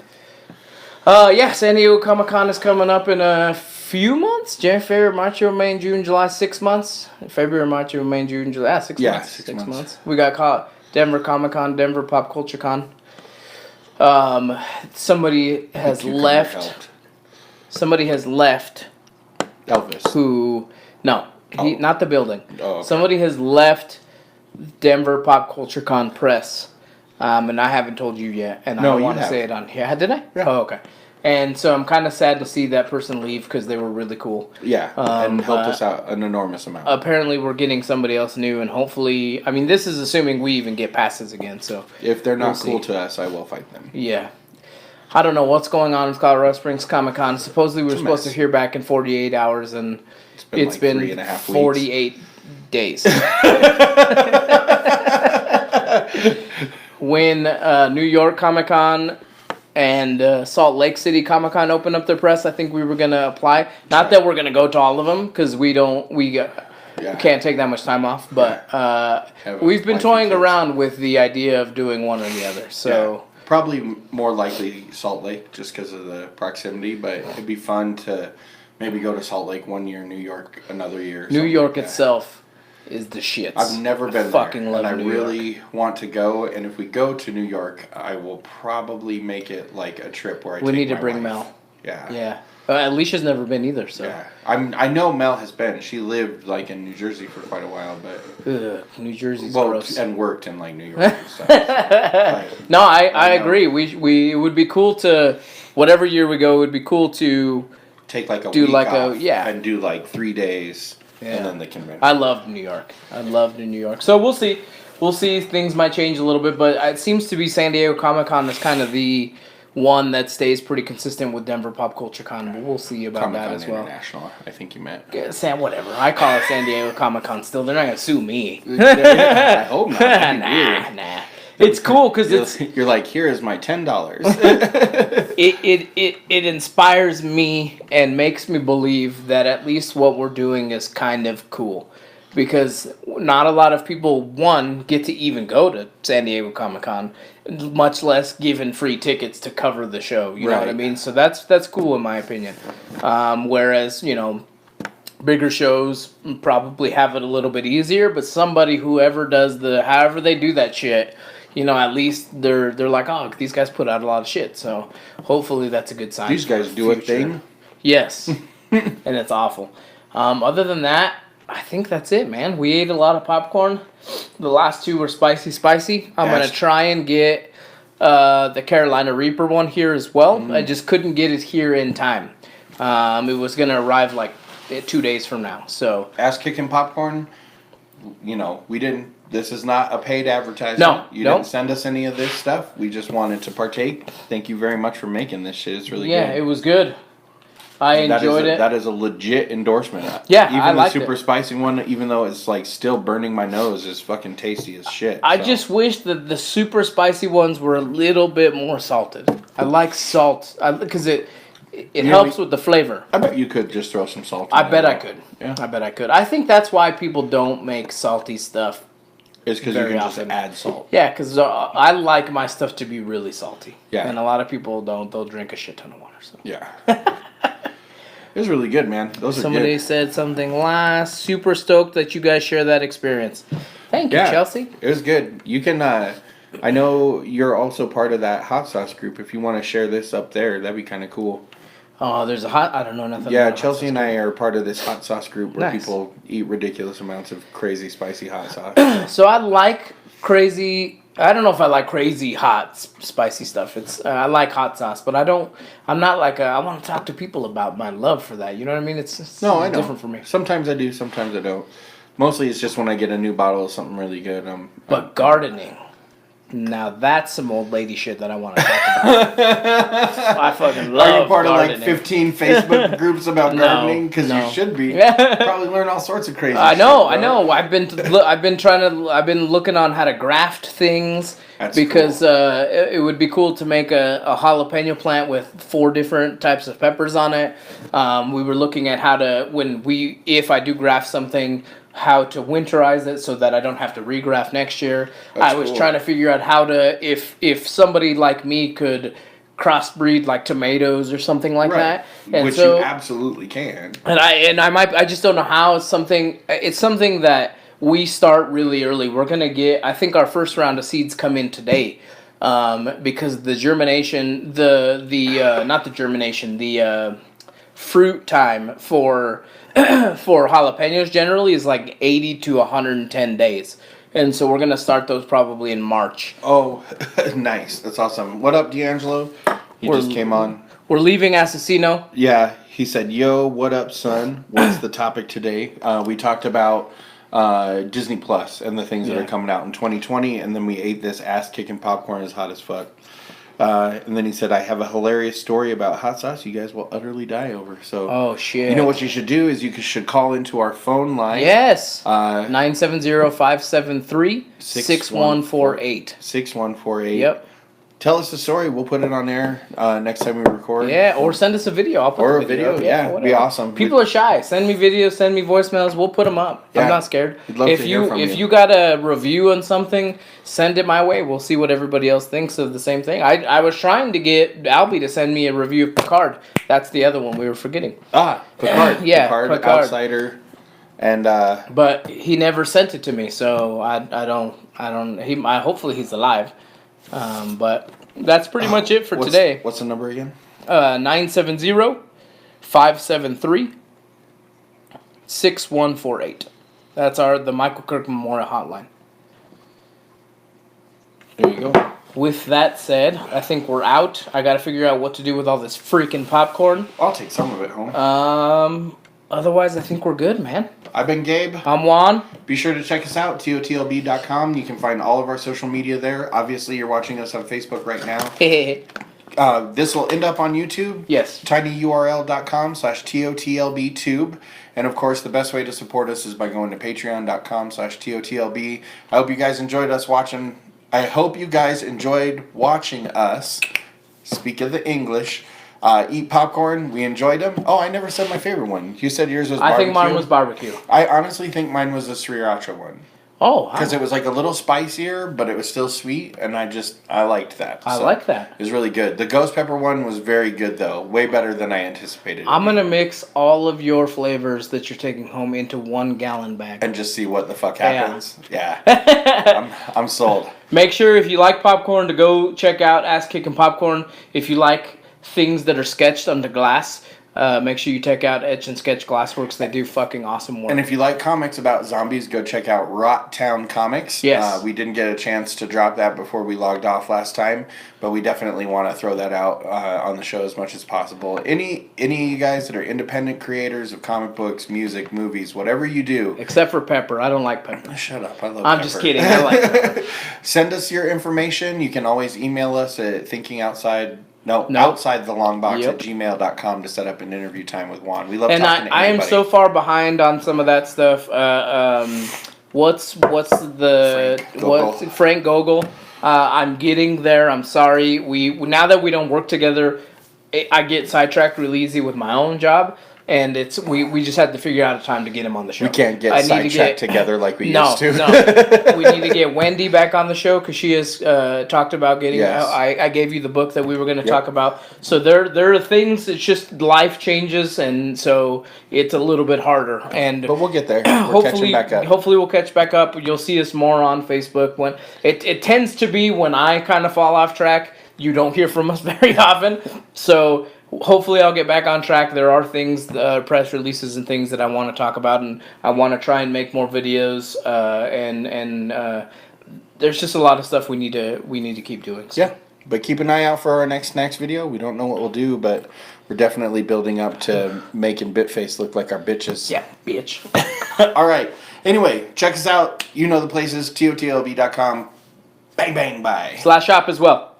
Yeah, San Diego Comic-Con is coming up in a few months. January, February, March, April, May, June, July, 6 months. February, March, April, May, June, July, 6 Yeah, months. 6 months. We got Denver Comic-Con, Denver Pop Culture Con. Somebody has Cucumber left. helped. Somebody has left Elvis. who... No, not the building. Oh, okay. Somebody has left Denver Pop Culture Con press. And I haven't told you yet, and I No, don't you want to have. say it on here. Did I? Yeah. Oh, okay. And so I'm kind of sad to see that person leave because they were really cool. Yeah, and helped us out an enormous amount. Apparently, we're getting somebody else new, and hopefully, I mean, this is assuming we even get passes again. So If they're not we'll cool see. to us, I will fight them. yeah, I don't know what's going on with Colorado Springs Comic Con. Supposedly, we were It's a supposed to mess. hear back in 48 hours, and it's like been 3.5 weeks. 48 days. When New York Comic Con and Salt Lake City Comic Con opened up their press, I think we were gonna apply. Not that we're gonna go to all of them because we can't take that much time off. But Have we've been wife and toying kids. around with the idea of doing one or the other. So Yeah. Probably more likely Salt Lake just because of the proximity, but it'd be fun to maybe go to Salt Lake one year, New York another year. New something York like that. itself is the shits. I've never been fucking there, love and I New really York. want to go. And if we go to New York, I will probably make it like a trip where I We take need to my bring wife. Mel. Yeah. Yeah. Alicia's never been either, so. Yeah, I know Mel has been. She lived like in New Jersey for quite a while, but Ugh, New Jersey's gross. and worked in like New York and stuff. But No, I know. agree. We it would be cool to whatever year we go. It would be cool to. take like a Do week like off and do like 3 days Yeah. and then the convention. I loved New York. I loved New York. So we'll see. We'll see. Things might change a little bit, but it seems to be San Diego Comic Con is kind of the one that stays pretty consistent with Denver Pop Culture Con. But we'll see about Comic-Con that as well. International, I think you meant. Yeah, Sam, whatever. I call it San Diego Comic Con. Still, they're not gonna sue me. I hope not. That'd be weird. Nah. It's cool because You're like, here is my $10. it inspires me and makes me believe that at least what we're doing is kind of cool, because not a lot of people get to even go to San Diego Comic Con, much less given free tickets to cover the show. You know what I Right. mean? So that's cool in my opinion. Whereas bigger shows probably have it a little bit easier, but whoever does however they do that shit. At least they're like, oh, these guys put out a lot of shit. So hopefully that's a good sign. These guys for do a future. thing. Yes, and it's awful. Other than that, I think that's it, man. We ate a lot of popcorn. The last two were spicy. I'm gonna try and get the Carolina Reaper one here as well. I just couldn't get it here in time. It was gonna arrive like 2 days from now. So Ass Kickin popcorn. We didn't. This is not a paid advertisement. No, you nope. didn't send us any of this stuff. We just wanted to partake. Thank you very much for making this shit. It's really good. yeah, it was good. I enjoyed it. That is a legit endorsement. Yeah, even I liked the super it. spicy one, even though it's like still burning my nose, is fucking tasty as shit. I so. just wish that the super spicy ones were a little bit more salted. I like salt because it helps with the flavor. I bet you could just throw some salt. I bet I could. Yeah. I bet I could. I think that's why people don't make salty stuff. It's because you very can often. just add salt. Yeah, because I like my stuff to be really salty. Yeah. And a lot of people don't. They'll drink a shit ton of water. So. Yeah. It was really good, man. Those are Somebody good. said something last. Super stoked that you guys share that experience. Thank you, Chelsea. It was good. You can. I know you're also part of that hot sauce group. If you want to share this up there, that'd be kind of cool. Oh, there's I don't know nothing. Yeah, about Chelsea hot and I are part of this hot sauce group where Nice. people eat ridiculous amounts of crazy spicy hot sauce. So I like crazy. I don't know if I like crazy hot spicy stuff. I like hot sauce, but I'm not like I want to talk to people about my love for that. You know what I mean? It's No, I know. different for me. Sometimes I do, sometimes I don't. Mostly it's just when I get a new bottle of something really good. But gardening. Now that's some old lady shit that I want to talk about. I fucking love Are you part gardening. of like 15 Facebook groups about No, gardening? Because no. you should be. Yeah. Probably learn all sorts of crazy I shit, know. bro. I've been looking on how to graft things. That's because cool. it would be cool to make a jalapeno plant with 4 different types of peppers on it. We were looking at how to if I do graft something, how to winterize it so that I don't have to regraft next year. That's I was cool. trying to figure out how to if somebody like me could crossbreed like tomatoes or something like that. And Which so, you absolutely can. I just don't know how. It's something that we start really early. We're gonna get. I think our first round of seeds come in today, because the germination, the fruit time for jalapenos generally is like 80 to 110 days, and so we're gonna start those probably in March. Oh, nice. That's awesome. What up, D'Angelo? He just came on. We're leaving Assassino. Yeah, he said, yo, what up, son? What's the topic today? We talked about Disney Plus and the things that are coming out in 2020, and then we ate this ass-kicking popcorn as hot as fuck. And then he said, I have a hilarious story about hot sauce you guys will utterly die over. So, Oh shit! you know what you should do is you should call into our phone line. Yes. 970-573-6148. 6148. Yep. Tell us the story. We'll put it on air next time we record. Yeah, or send us a video. I'll put Or the a video, up. yeah, it'd be whatever. awesome. People are shy. Send me videos, send me voicemails. We'll put them up. Yeah. I'm not scared. We'd love if to hear from if you. you got a review on something, send it my way. We'll see what everybody else thinks of the same thing. I was trying to get Albie to send me a review of Picard. That's the other one we were forgetting. Picard. Yeah, Picard, Picard. Outsider. And But he never sent it to me, so I don't. Hopefully he's alive. But that's pretty much it for today. What's the number again? 970 573-6148. That's the Michael Kirk Memorial Hotline. There you go. With that said, I think we're out. I got to figure out what to do with all this freaking popcorn. I'll take some of it home. Otherwise, I think we're good, man. I've been Gabe. I'm Juan. Be sure to check us out, totlb.com. You can find all of our social media there. Obviously, you're watching us on Facebook right now. This will end up on YouTube. Yes. tinyurl.com/totlbtube. And of course, the best way to support us is by going to patreon.com/totlb. I hope you guys enjoyed us watching. I hope you guys enjoyed watching us speak of the English. Eat popcorn. We enjoyed them. Oh, I never said my favorite one. You said yours was barbecue. I think mine was barbecue. I honestly think mine was the sriracha one. Oh, because it was like a little spicier, but it was still sweet, and I liked that. I like that. It was really good. The ghost pepper one was very good, though. Way better than I anticipated. I'm going to mix all of your flavors that you're taking home into 1 gallon bag. And just see what the fuck happens. Yeah. I'm sold. Make sure if you like popcorn to go check out Ass Kickin' Popcorn. If you like things that are sketched under glass, make sure you check out Etch and Sketch Glassworks. They do fucking awesome work. And if you like comics about zombies, go check out Rot Town Comics. Yes. We didn't get a chance to drop that before we logged off last time, but we definitely want to throw that out on the show as much as possible. Any of you guys that are independent creators of comic books, music, movies, whatever you do. Except for Pepper. I don't like Pepper. Shut up. I love I'm Pepper. just kidding. I like Pepper. Send us your information. You can always email us at outside the Longbox at gmail.com to set up an interview time with Juan. We love talking to anybody. I am so far behind on some of that stuff. What's Frank Gogol? I'm getting there. I'm sorry. Now that we don't work together, I get sidetracked really easy with my own job. And we just had to figure out a time to get him on the show. We can't get sidetracked together like we used to. No, we need to get Wendy back on the show because she has talked about getting. Yes. I gave you the book that we were going to talk about. So there are things. It's just life changes, and so it's a little bit harder. But we'll get there. We're catching back up. Hopefully we'll catch back up. You'll see us more on Facebook. When it tends to be when I kind of fall off track. You don't hear from us very often, so. Hopefully I'll get back on track. There are things, press releases and things that I want to talk about, and I want to try and make more videos. And there's just a lot of stuff we need to keep doing. So. Yeah, but keep an eye out for our next video. We don't know what we'll do, but we're definitely building up to making Bitface look like our bitches. Yeah, bitch. All right. Anyway, check us out. You know the places. totlb.com. Bang bang bye. /shop as well.